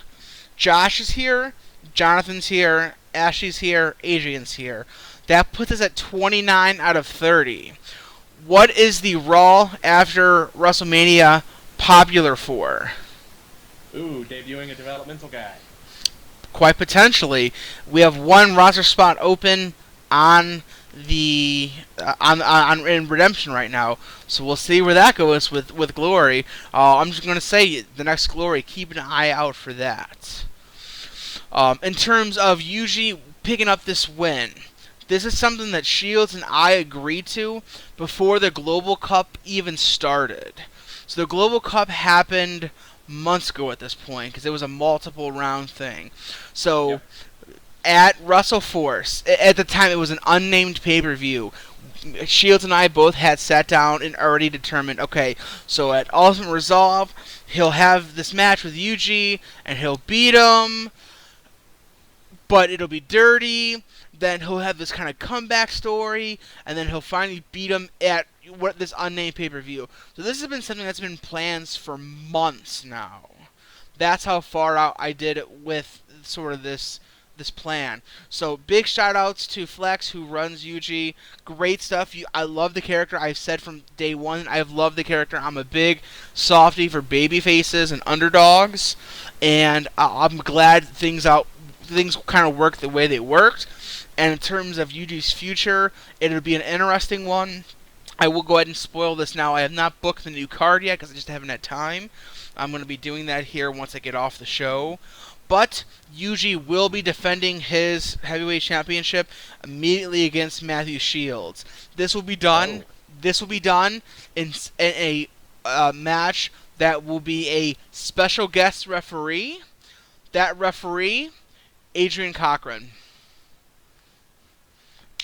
Josh is here, Jonathan's here, Ashley's here, Adrian's here. That puts us at 29 out of 30. What is the Raw after WrestleMania popular for? Ooh, debuting a developmental guy. Quite potentially. We have one roster spot open on the in Redemption right now, so we'll see where that goes with Glory. I'm just going to say the next Glory, keep an eye out for that. In terms of Yuji picking up this win, this is something that Shields and I agreed to before the Global Cup even started. So the Global Cup happened months ago at this point because it was a multiple round thing. So Yep. at WrestleForce, at the time it was an unnamed pay-per-view, Shields and I both had sat down and already determined, okay, so at Ultimate Resolve, he'll have this match with Yuji, and he'll beat him, but it'll be dirty. Then he'll have this kind of comeback story, and then he'll finally beat him at this unnamed pay-per-view. So this has been something that's been plans for months now. That's how far out I did it with sort of this plan. So big shout outs to Flex, who runs Yuji. Great stuff. I love the character. I've said from day one I've loved the character. I'm a big softie for baby faces and underdogs, and I'm glad things kind of worked the way they worked. And in terms of Yuji's future, it'll be an interesting one. I will go ahead and spoil this now. I have not booked the new card yet because I just haven't had time. I'm going to be doing that here once I get off the show. But Yuji will be defending his heavyweight championship immediately against Matthew Shields. This will be done. This will be done in a match that will be a special guest referee. That referee, Adrian Cochran.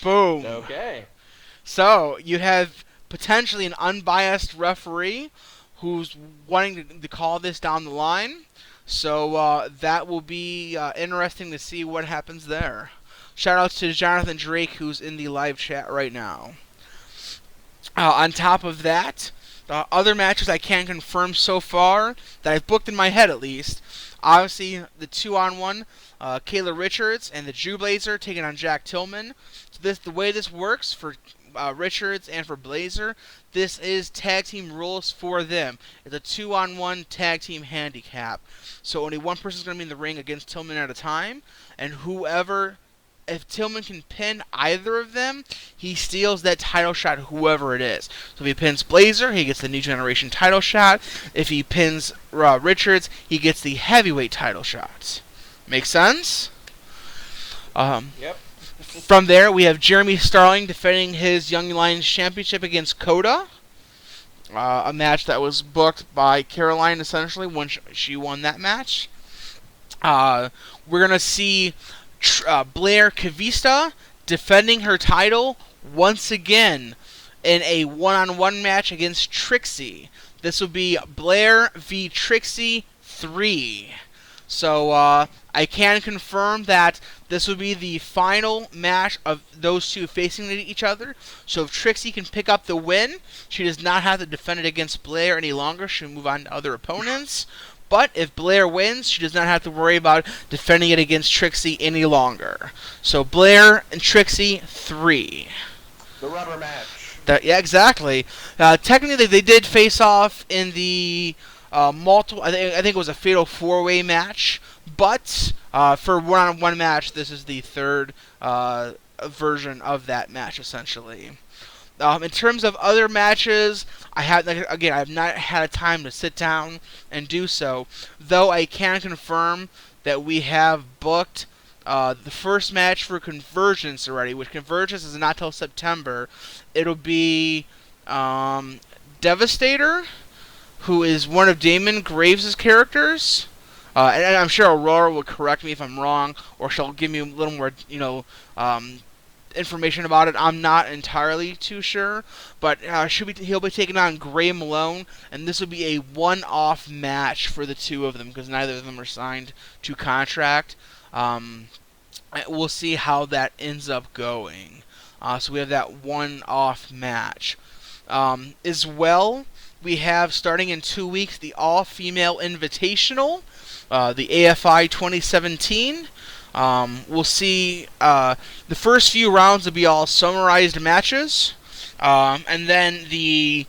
Boom. Okay. So you have potentially an unbiased referee who's wanting to call this down the line. So that will be interesting to see what happens there. Shout out to Jonathan Drake, who's in the live chat right now. On top of that, other matches I can confirm so far, that I've booked in my head at least. Obviously, the 2-on-1, Kayla Richards and the Jew Blazer taking on Jack Tillman. So the way this works for Richards and for Blazer, this is tag team rules for them. It's a 2-on-1 tag team handicap. So only one person's going to be in the ring against Tillman at a time, and if Tillman can pin either of them, he steals that title shot, whoever it is. So if he pins Blazer, he gets the New Generation title shot. If he pins Richards, he gets the heavyweight title shot. Make sense? Yep. From there, we have Jeremy Starling defending his Young Lions Championship against Coda. A match that was booked by Caroline, essentially, when she won that match. We're going to see Blair Kavista defending her title once again in a one-on-one match against Trixie. This will be Blair v. Trixie 3. So I can confirm that this will be the final match of those two facing each other. So if Trixie can pick up the win, she does not have to defend it against Blair any longer. She'll move on to other opponents. But if Blair wins, she does not have to worry about defending it against Trixie any longer. So Blair and Trixie 3. The rubber match. Yeah, exactly. Technically, they did face off in the multiple. I think it was a fatal 4-way match. But for one-on-one match, this is the third version of that match, essentially. In terms of other matches, I have not had time to sit down and do so. Though I can confirm that we have booked the first match for Convergence already, which Convergence is not till September. It'll be Devastator, who is one of Damon Graves' characters. And I'm sure Aurora will correct me if I'm wrong, or she'll give me a little more, information about it. I'm not entirely too sure, but he'll be taking on Gray Malone, and this will be a one-off match for the two of them because neither of them are signed to contract. Um, we'll see how that ends up going. So we have that one-off match. As well, we have starting in 2 weeks the All-Female Invitational, the AFI 2017. We'll see the first few rounds will be all summarized matches, and then the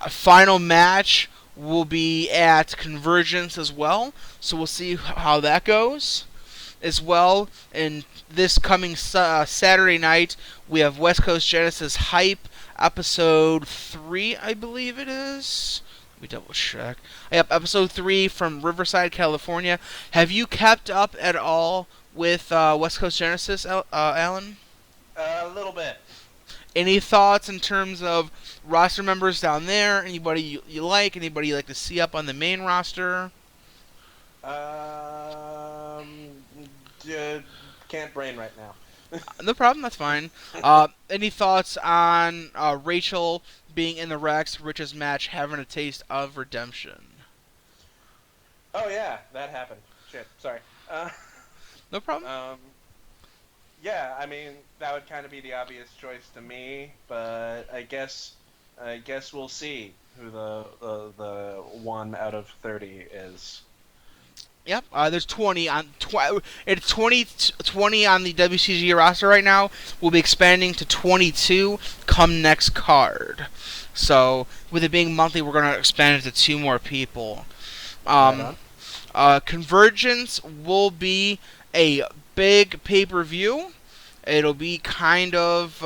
final match will be at Convergence as well. So we'll see how that goes. As well, and this coming Saturday night, we have West Coast Genesis Hype episode 3, I believe it is. Let me double check. Yep, episode 3 from Riverside, California. Have you kept up at all with West Coast Genesis, Alan? A little bit. Any thoughts in terms of roster members down there? Anybody you like? Anybody you like to see up on the main roster? Can't brain right now. No problem, that's fine. Any thoughts on Rachel being in the Rex Riches match, having a taste of redemption? Oh yeah, that happened. Shit, sorry. No problem. Yeah, I mean that would kind of be the obvious choice to me, but I guess we'll see who the 1 out of 30 is. Yep, there's 20 on it's 20 on the WCG roster right now. We'll be expanding to 22 come next card. So with it being monthly, we're gonna expand it to 2 more people. Convergence will be a big pay-per-view. It'll be kind of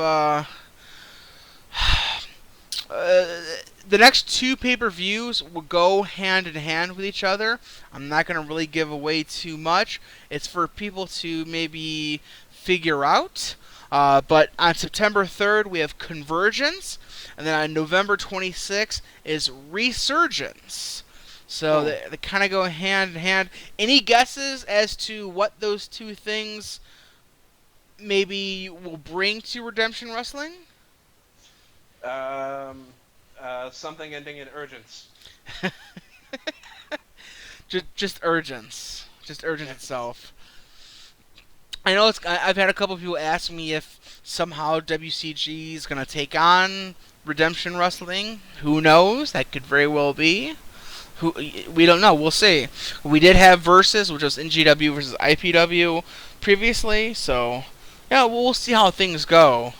the next 2 pay-per-views will go hand in hand with each other. I'm not going to really give away too much. It's for people to maybe figure out. But on September 3rd, we have Convergence. And then on November 26th is Resurgence. So they kind of go hand in hand. Any guesses as to what those 2 things maybe will bring to Redemption Wrestling? Something ending in urgence. just urgence. Just urgence itself. I know I've had a couple of people ask me if somehow WCG is going to take on Redemption Wrestling. Who knows? That could very well be. We don't know. We'll see. We did have Versus, which was NGW versus IPW previously. So, yeah, we'll see how things go.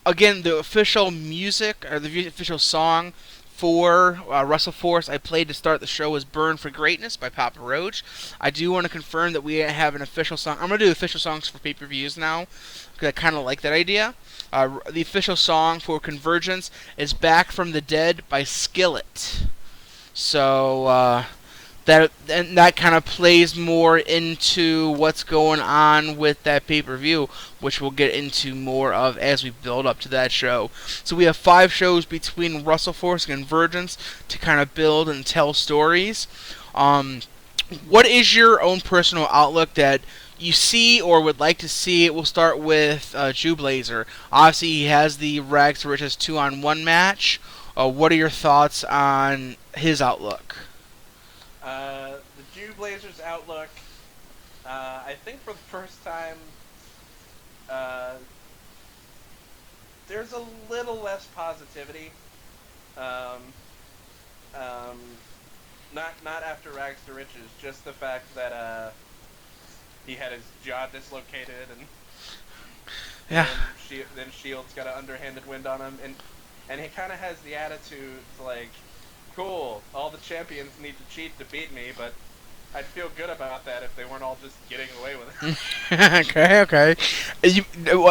Again, the official music, or the official song for WrestleForce I played to start the show was Burn for Greatness by Papa Roach. I do want to confirm that we have an official song. I'm going to do official songs for pay-per-views now, because I kind of like that idea. The official song for Convergence is Back from the Dead by Skillet. So, that kind of plays more into what's going on with that pay-per-view, which we'll get into more of as we build up to that show. So we have 5 shows between WrestleForce and Convergence to kind of build and tell stories. What is your own personal outlook that you see or would like to see? We'll start with Jew Blazer. Obviously, he has the Rags to Riches 2-on-1 match. What are your thoughts on his outlook? The Jew Blazers outlook, I think for the first time, there's a little less positivity. Not after Rags to Riches, just the fact that he had his jaw dislocated and then Shields got an underhanded wind on him, and he kind of has the attitude like, cool, all the champions need to cheat to beat me, but I'd feel good about that if they weren't all just getting away with it. Okay.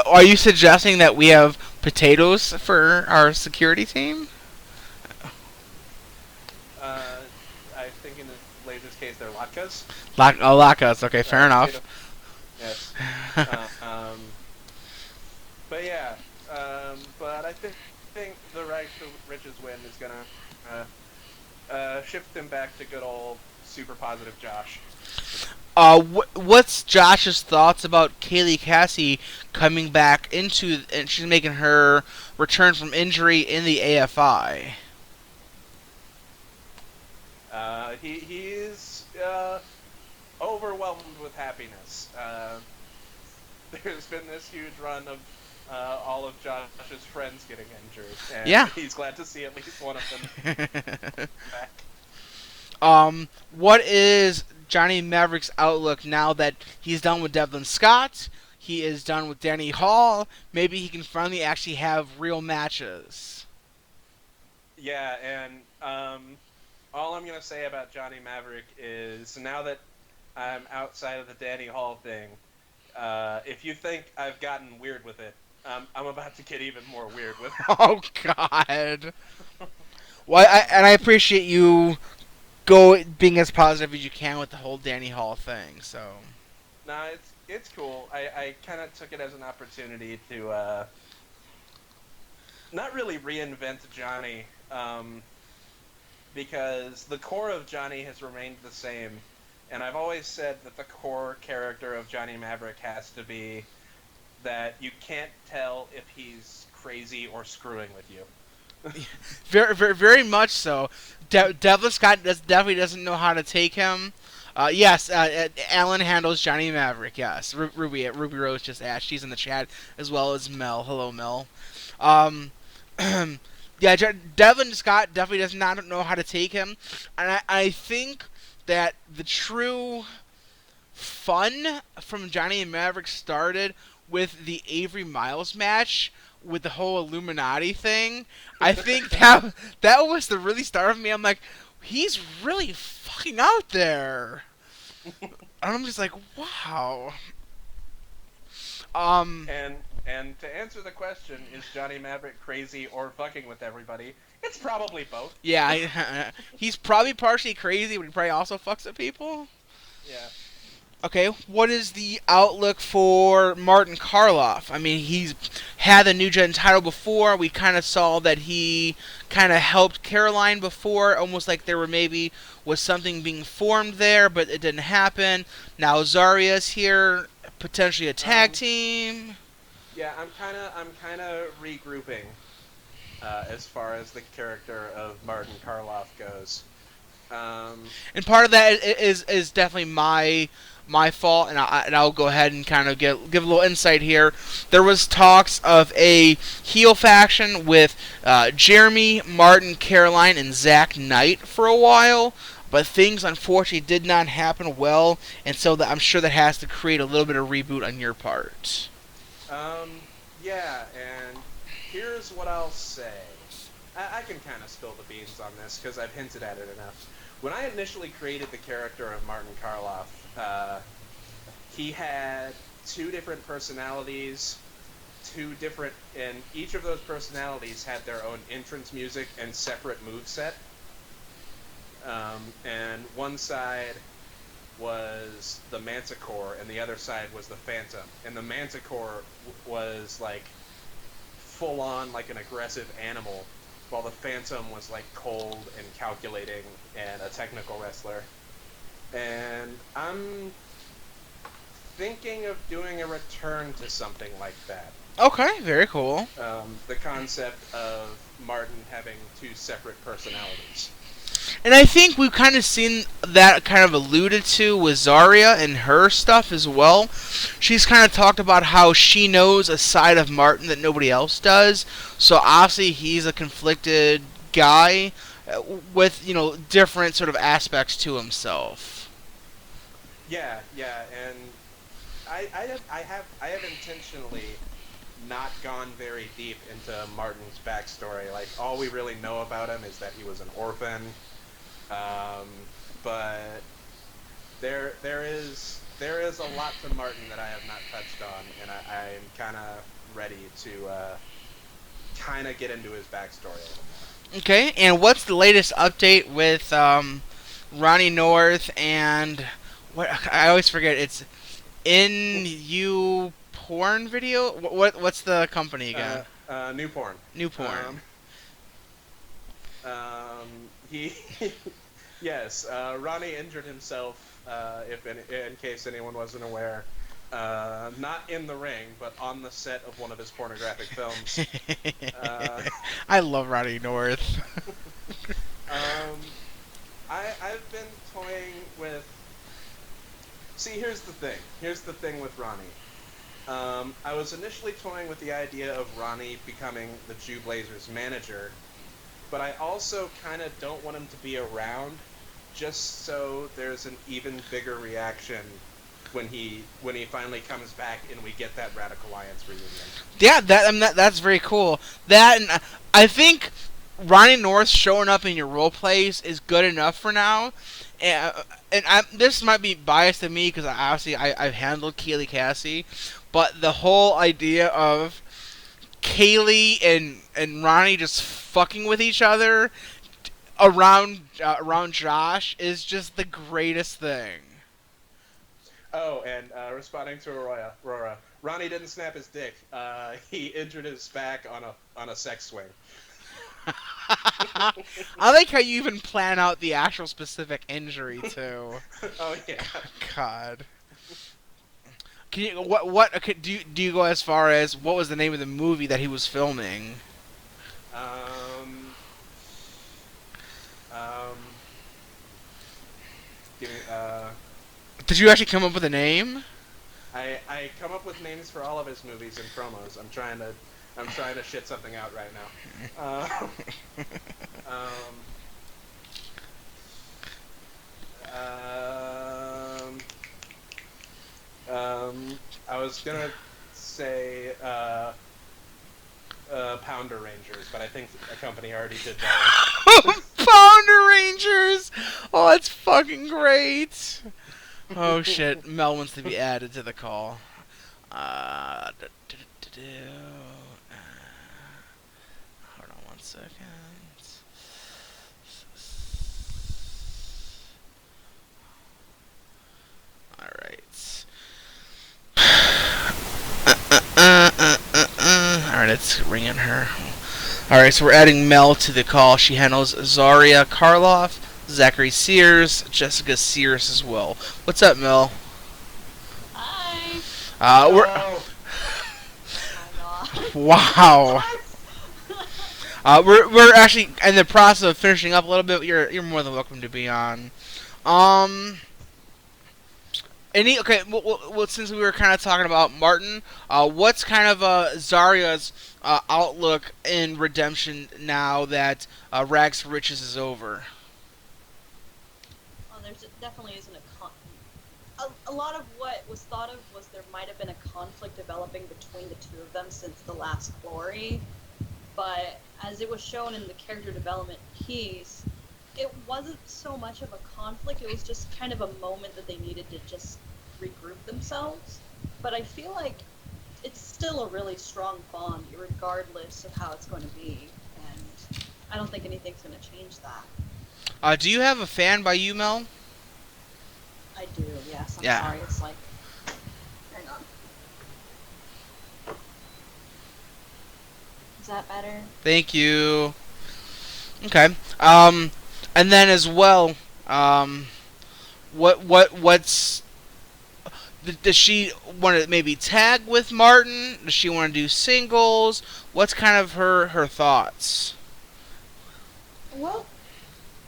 Are you suggesting that we have potatoes for our security team? I think in the Blazers case, they're latkes. Latkes, okay, fair enough. Yes. But yeah, but I think the Rags to Riches win is gonna shift him back to good old super positive Josh. What's Josh's thoughts about Kaylee Cassie coming back into, and she's making her return from injury in the AFI? He's overwhelmed with happiness. There's been this huge run of all of Josh's friends getting injured, and Yeah. he's glad to see at least one of them back. What is Johnny Maverick's outlook now that he's done with Devlin Scott? He is done with Danny Hall. Maybe he can finally actually have real matches. Yeah, and all I'm gonna say about Johnny Maverick is now that I'm outside of the Danny Hall thing, if you think I've gotten weird with it, I'm about to get even more weird with it. Oh God. Well, I appreciate you being as positive as you can with the whole Danny Hall thing. So. No, it's cool. I kind of took it as an opportunity to not really reinvent Johnny, because the core of Johnny has remained the same, and I've always said that the core character of Johnny Maverick has to be that you can't tell if he's crazy or screwing with you. Very, very, very much so. Devlin Scott definitely doesn't know how to take him. Yes, Alan handles Johnny Maverick. Yes, Ruby Rose just asked. She's in the chat as well as Mel. Hello, Mel. Yeah, Devlin Scott definitely does not know how to take him, and I think that the true fun from Johnny and Maverick started with the Avery Miles match with the whole Illuminati thing. I think that was the really start of me. I'm like, he's really fucking out there. And I'm just like, wow. And to answer the question, is Johnny Maverick crazy or fucking with everybody? It's probably both. Yeah, he's probably partially crazy, but he probably also fucks with people. Yeah. Okay, what is the outlook for Martin Karloff? I mean, he's had the New Gen title before. We kind of saw that he kind of helped Caroline before, almost like there was something being formed there, but it didn't happen. Now Zaria's here, potentially a tag team. Yeah, I'm kind of regrouping as far as the character of Martin Karloff goes. And part of that is definitely my fault, and I'll go ahead and kind of give a little insight here. There was talks of a heel faction with Jeremy, Martin, Caroline, and Zach Knight for a while, but things unfortunately did not happen well, and so I'm sure that has to create a little bit of reboot on your part. Yeah, and here's what I'll say. I can kind of spill the beans on this because I've hinted at it enough. When I initially created the character of Martin Karloff, he had two different personalities, and each of those personalities had their own entrance music and separate moveset. And one side was the Manticore, and the other side was the Phantom. And the Manticore was like full on like an aggressive animal, while the Phantom was like cold and calculating and a technical wrestler. And I'm thinking of doing a return to something like that. Okay, very cool. The concept of Martin having two separate personalities. And I think we've kind of seen that kind of alluded to with Zarya and her stuff as well. She's kind of talked about how she knows a side of Martin that nobody else does. So obviously he's a conflicted guy with, different sort of aspects to himself. Yeah, and I have intentionally not gone very deep into Martin's backstory. Like, all we really know about him is that he was an orphan. But there is a lot to Martin that I have not touched on, and I'm kind of ready to kind of get into his backstory a little more. Okay, and what's the latest update with Ronnie North and what I always forget? It's In You Porn Video. What's the company again? New Porn. New Porn. He Yes, Ronnie injured himself, in case anyone wasn't aware, not in the ring, but on the set of one of his pornographic films. Uh, I love Ronnie North. um, I've been toying with. See, here's the thing. Here's the thing with Ronnie. I was initially toying with the idea of Ronnie becoming the Jew Blazers manager, but I also kind of don't want him to be around, just so there's an even bigger reaction when he finally comes back and we get that Radical Alliance reunion. Yeah, that's very cool. That and I think Ronnie North showing up in your role plays is good enough for now. This might be biased to me because I've handled Kaylee Cassie, but the whole idea of Kaylee and Ronnie just fucking with each other around Josh is just the greatest thing. Oh, and responding to Aurora, Ronnie didn't snap his dick. He injured his back on a sex swing. I like how you even plan out the actual specific injury too. Oh yeah. God. Can you what okay, do you go as far as what was the name of the movie that he was filming? Um. Um. Give me, Did you actually come up with a name? I come up with names for all of his movies and promos. I'm trying to shit something out right now. Um. I was gonna say Pounder Rangers, but I think a company already did that. Pounder Rangers! Oh, that's fucking great! Oh shit, Mel wants to be added to the call. Hold on 1 second. Alright. Alright, it's ringing her. Alright, so we're adding Mel to the call. She handles Zaria Karloff, Zachary Sears, Jessica Sears as well. What's up, Mel? Hi. We're. Oh, Oh my god. Wow. We're actually in the process of finishing up a little bit. You're more than welcome to be on. Well, since we were kind of talking about Martin, what's kind of Zaria's outlook in Redemption now that Rags to Riches is over? Well, definitely isn't a lot of what was thought of was there might have been a conflict developing between the two of them since the last Glory, but as it was shown in the character development piece, it wasn't so much of a conflict. It was just kind of a moment that they needed to just regroup themselves. But I feel like it's still a really strong bond, regardless of how it's going to be. And I don't think anything's going to change that. Do you have a fan by you, Mel? I do, yes. I'm Yeah. sorry. It's like, hang on. Is that better? Thank you. Okay. And then as well, what's does she want to maybe tag with Martin? Does she want to do singles? What's kind of her thoughts? Well,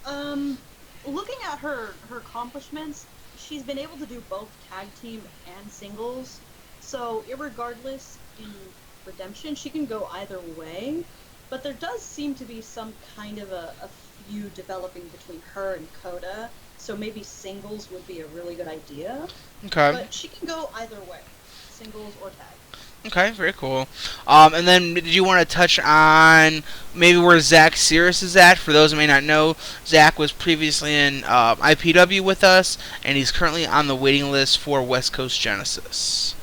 looking at her accomplishments, she's been able to do both tag team and singles. So, irregardless, in Redemption, she can go either way. But there does seem to be some kind of a feud developing between her and Coda. So maybe singles would be a really good idea. Okay. But she can go either way, singles or tag. Okay, very cool. And then did you want to touch on maybe where Zach Sears is at? For those who may not know, Zach was previously in IPW with us, and he's currently on the waiting list for West Coast Genesis.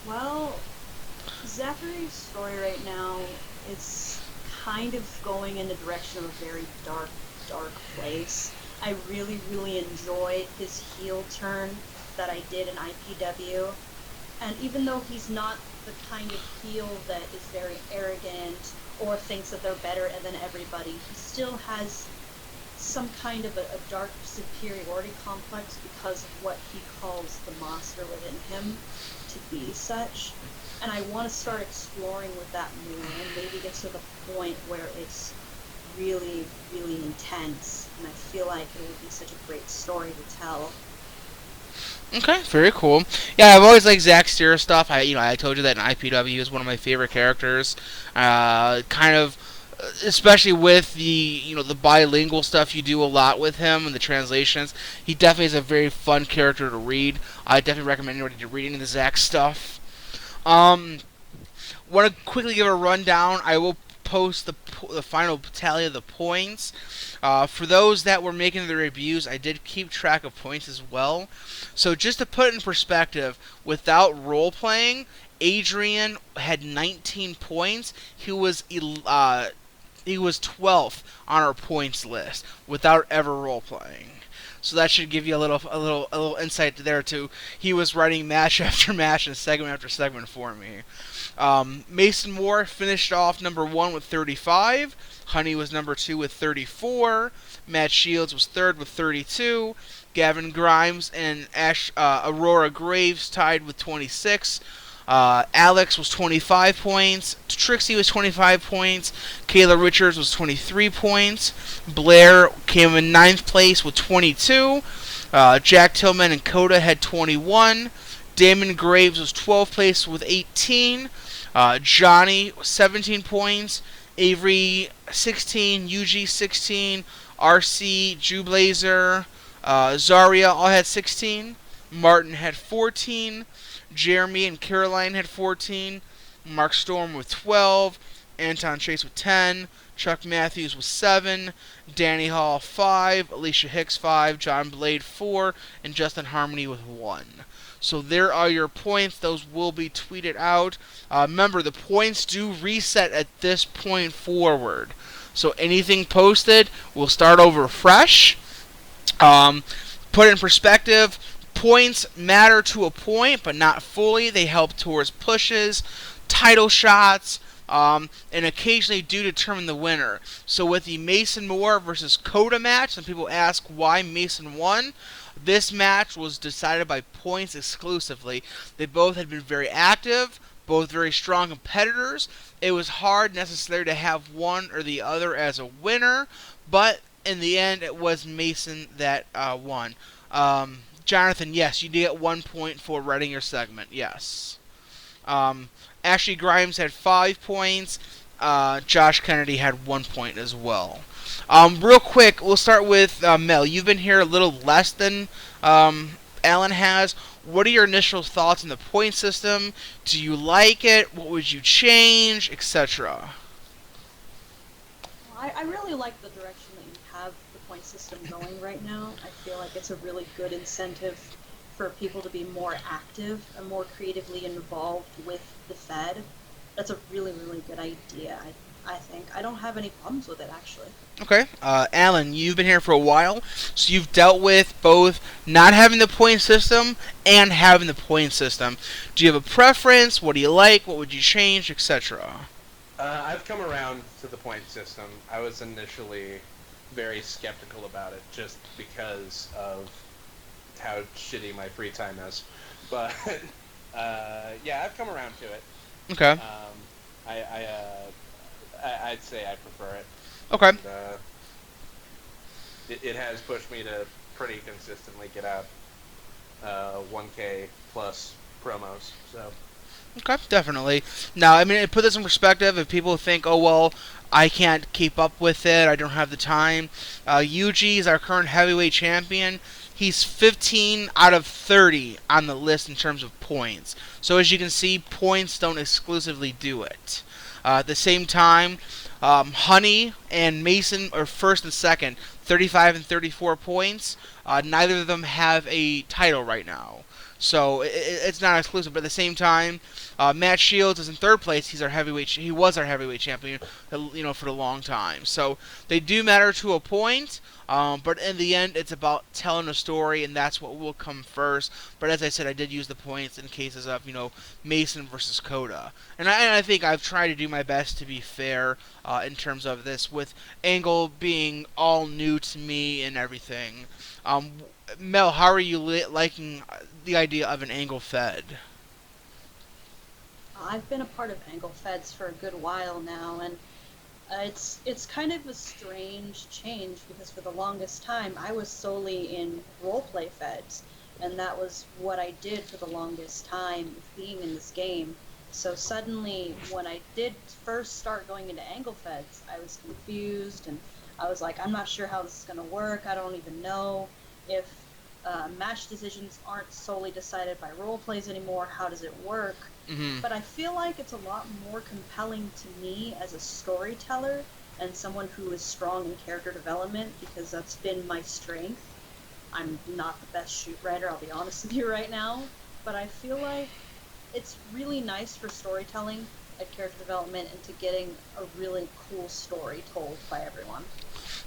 Well, Zachary's story right now is kind of going in the direction of a very dark place. I really, really enjoyed his heel turn that I did in IPW. And even though he's not the kind of heel that is very arrogant or thinks that they're better than everybody, he still has some kind of a dark superiority complex because of what he calls the monster within him to be such. And I want to start exploring with that more and maybe get to the point where it's really, really intense. And I feel like it would be such a great story to tell. Okay, very cool. Yeah, I've always liked Zack Steer stuff. I told you that in IPW is one of my favorite characters. Kind of, especially with the bilingual stuff you do a lot with him and the translations. He definitely is a very fun character to read. I definitely recommend anybody to read any of the Zack stuff. Want to quickly give a rundown. I will post the final tally of the points. For those that were making the reviews, I did keep track of points as well. So just to put it in perspective, without role playing, Adrian had 19 points. He was 12th on our points list without ever role playing. So that should give you a little insight there too. He was writing match after match and segment after segment for me. Mason Moore finished off number 1 with 35. Honey was number 2 with 34. Matt Shields was 3rd with 32. Gavin Grimes and Aurora Graves tied with 26. Alex was 25 points. Trixie was 25 points. Kayla Richards was 23 points. Blair came in 9th place with 22. Jack Tillman and Coda had 21. Damon Graves was 12th place with 18. Johnny 17 points. Avery 16. UG 16. RC, Jublazer, Zaria all had 16. Martin had 14. Jeremy and Caroline had 14. Mark Storm with 12. Anton Chase with 10. Chuck Matthews with 7. Danny Hall 5. Alicia Hicks 5. John Blade 4. And Justin Harmony with 1. So there are your points. Those will be tweeted out. Remember, the points do reset at this point forward. So anything posted will start over fresh. Put it in perspective, points matter to a point, but not fully. They help towards pushes, title shots, and occasionally do determine the winner. So with the Mason Moore versus Coda match, some people ask why Mason won. This match was decided by points exclusively. They both had been very active, both very strong competitors. It was hard necessarily to have one or the other as a winner, but in the end it was Mason that won. Jonathan, yes, you did get 1 point for writing your segment, yes. Ashley Grimes had 5 points. Josh Kennedy had 1 point as well. Real quick, we'll start with Mel. You've been here a little less than Alan has. What are your initial thoughts on the point system? Do you like it? What would you change, etc.? I really like the direction that you have the point system going right now. I feel like it's a really good incentive for people to be more active and more creatively involved with the Fed. That's a really, really good idea, I think. I don't have any problems with it, actually. Okay. Alan, you've been here for a while, so you've dealt with both not having the point system and having the point system. Do you have a preference? What do you like? What would you change, etc.? I've come around to the point system. I was initially very skeptical about it just because of how shitty my free time is. But, yeah, I've come around to it. Okay. I'd say I prefer it. Okay. And, it has pushed me to pretty consistently get out 1K plus promos. So. Okay, definitely. Now, I mean, put this in perspective. If people think, oh, well, I can't keep up with it, I don't have the time. Yuji is our current heavyweight champion. He's 15 out of 30 on the list in terms of points. So as you can see, points don't exclusively do it. At the same time, Honey and Mason are first and second, 35 and 34 points. Neither of them have a title right now. So it's not exclusive, but at the same time, Matt Shields is in third place. He was our heavyweight champion, for a long time. So they do matter to a point. But in the end, it's about telling a story, and that's what will come first. But as I said, I did use the points in cases of, Mason versus Coda. And I think I've tried to do my best to be fair in terms of this, with Angle being all new to me and everything. Mel, how are you liking the idea of an Angle Fed? I've been a part of Angle Feds for a good while now, and it's kind of a strange change because for the longest time I was solely in roleplay feds, and that was what I did for the longest time being in this game. So suddenly, when I did first start going into Angle Feds, I was confused, and I was like, I'm not sure how this is going to work. I don't even know if match decisions aren't solely decided by role plays anymore. How does it work? Mm-hmm. But I feel like it's a lot more compelling to me as a storyteller and someone who is strong in character development, because that's been my strength. I'm not the best shoot writer, I'll be honest with you right now, but I feel like it's really nice for storytelling and character development and to getting a really cool story told by everyone.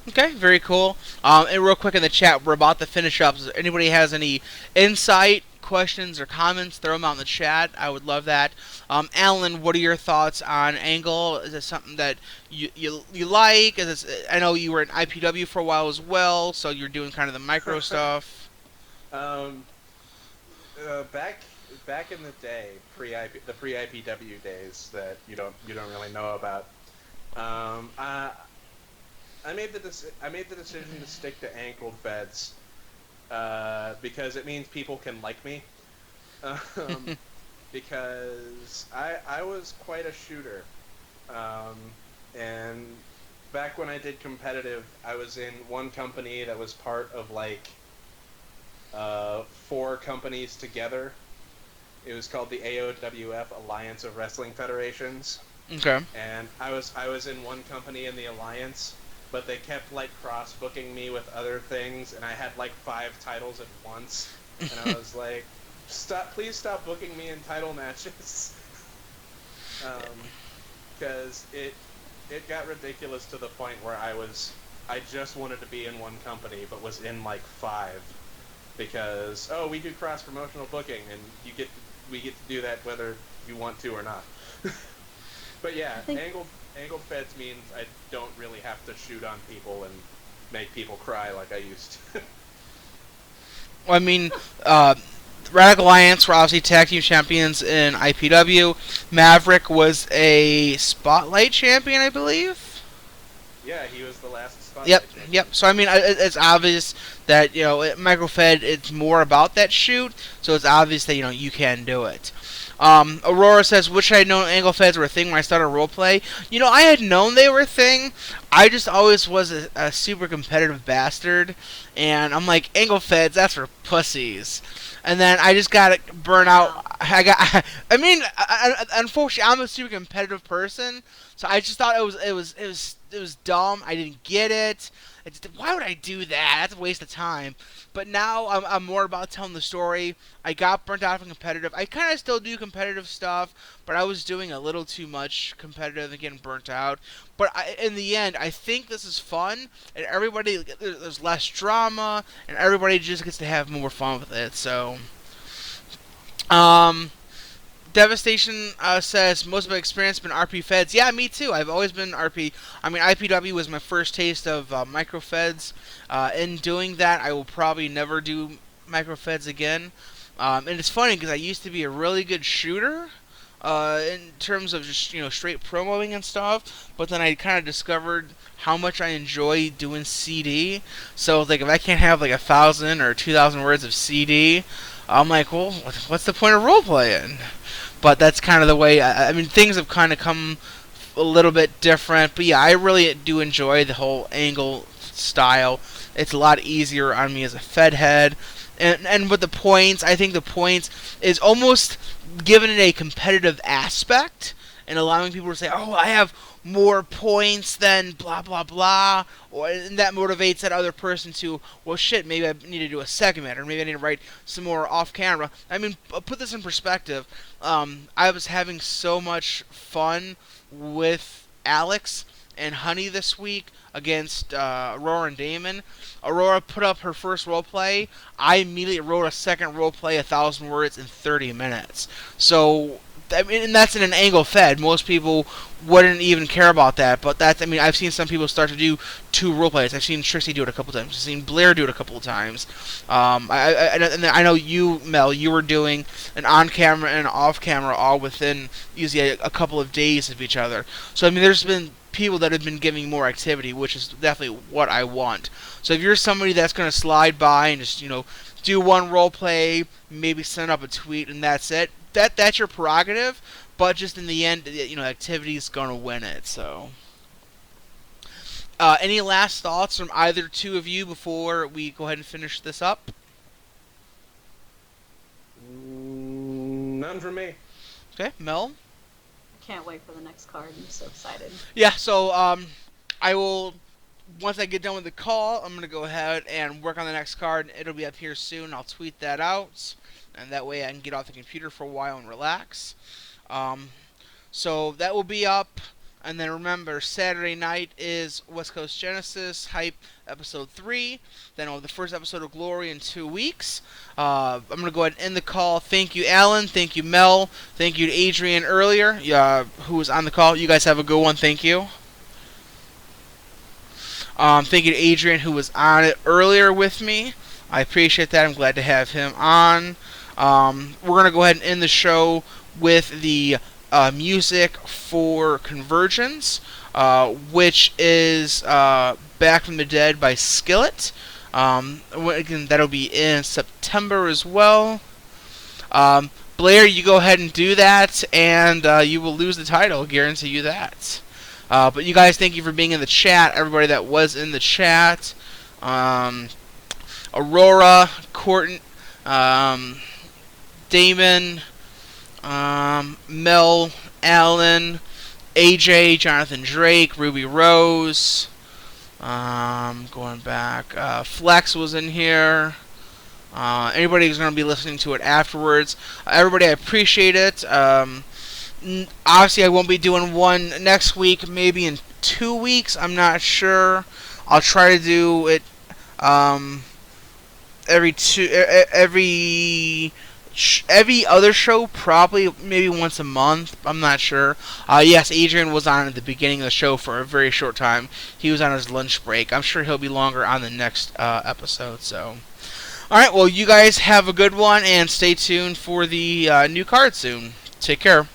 Okay, very cool. And real quick in the chat, we're about to finish up. So if anybody has any insight, questions, or comments, throw them out in the chat. I would love that. Alan, what are your thoughts on Angle? Is it something that you like? Is this, I know you were in IPW for a while as well, so you're doing kind of the micro stuff. Back in the day, the pre IPW days that you don't really know about. I made the decision to stick to ankled feds because it means people can like me. Because I was quite a shooter, and back when I did competitive, I was in one company that was part of like 4 companies together. It was called the AOWF, Alliance of Wrestling Federations. Okay. And I was in one company in the Alliance, but they kept like cross booking me with other things, and I had like 5 titles at once, and I was like, please stop booking me in title matches, because it got ridiculous to the point where I just wanted to be in one company, but was in like 5, because we do cross promotional booking, and we get to do that whether you want to or not. But yeah, angled feds means I don't really have to shoot on people and make people cry like I used to. Well, I mean, Radical Alliance were obviously tag team champions in IPW. Maverick was a Spotlight champion, I believe. Yeah, he was the last Spotlight champion. Yep. So, I mean, it's obvious that, Microfed, it's more about that shoot, so it's obvious that, you can do it. Aurora says, wish I had known angle feds were a thing when I started roleplay. I had known they were a thing. I just always was a super competitive bastard. And I'm like, angle feds, that's for pussies. And then I just got burnt out. Unfortunately, I'm a super competitive person. So I just thought it was dumb. I didn't get it. Why would I do that? That's a waste of time. But now I'm more about telling the story. I got burnt out from competitive. I kind of still do competitive stuff, but I was doing a little too much competitive and getting burnt out. But in the end, I think this is fun, and there's less drama, and everybody just gets to have more fun with it. So, Devastation says, most of my experience has been RP Feds. Yeah, me too. I've always been RP. I mean, IPW was my first taste of micro Feds. In doing that, I will probably never do micro Feds again. And it's funny because I used to be a really good shooter in terms of just, straight promoting and stuff. But then I kind of discovered how much I enjoy doing CD. So, like, if I can't have, like, 1,000 or 2,000 words of CD, I'm like, well, what's the point of role playing? But that's kind of the way. I mean, things have kind of come a little bit different. But yeah, I really do enjoy the whole angle style. It's a lot easier on me as a Fed head. And with the points, I think the points is almost giving it a competitive aspect and allowing people to say, oh, I have more points than blah, blah, blah. And that motivates that other person to, well, shit, maybe I need to do a segment, or maybe I need to write some more off camera. I mean, put this in perspective. I was having so much fun with Alex and Honey this week against Aurora and Damon. Aurora put up her first role play. I immediately wrote a second role play, 1,000 words in 30 minutes. So, I mean, and that's in an angle fed. Most people wouldn't even care about that, but that's, I mean, I've seen some people start to do 2 role plays. I've seen Trixie do it a couple times. I've seen Blair do it a couple of times. And I know you, Mel, you were doing an on-camera and an off-camera all within usually a couple of days of each other. So, I mean, there's been people that have been giving more activity, which is definitely what I want. So if you're somebody that's going to slide by and just, do one role play, maybe send up a tweet, and that's it, that's your prerogative, but just in the end, activity's going to win it, so. Any last thoughts from either two of you before we go ahead and finish this up? None from me. Okay, Mel? Can't wait for the next card. I'm so excited. Yeah, so I will, once I get done with the call, I'm going to go ahead and work on the next card. It'll be up here soon. I'll tweet that out, and that way I can get off the computer for a while and relax. So that will be up. And then remember, Saturday night is West Coast Genesis Hype Episode 3. Then we'll have the first episode of Glory in 2 weeks. I'm going to go ahead and end the call. Thank you, Alan. Thank you, Mel. Thank you to Adrian earlier, who was on the call. You guys have a good one. Thank you. Thank you to Adrian, who was on it earlier with me. I appreciate that. I'm glad to have him on. We're going to go ahead and end the show with the music for Convergence, which is Back from the Dead by Skillet. Again, that'll be in September as well. Blair, you go ahead and do that, and you will lose the title. I'll guarantee you that. But you guys, thank you for being in the chat. Everybody that was in the chat. Aurora, Courtney, Damon, Mel, Allen, AJ, Jonathan Drake, Ruby Rose, going back, Flex was in here, anybody who's going to be listening to it afterwards, everybody, I appreciate it. Obviously I won't be doing one next week, maybe in 2 weeks, I'm not sure. I'll try to do it, every other show, probably maybe once a month. I'm not sure. Yes, Adrian was on at the beginning of the show for a very short time. He was on his lunch break. I'm sure he'll be longer on the next episode. So, all right. Well, you guys have a good one, and stay tuned for the new card soon. Take care.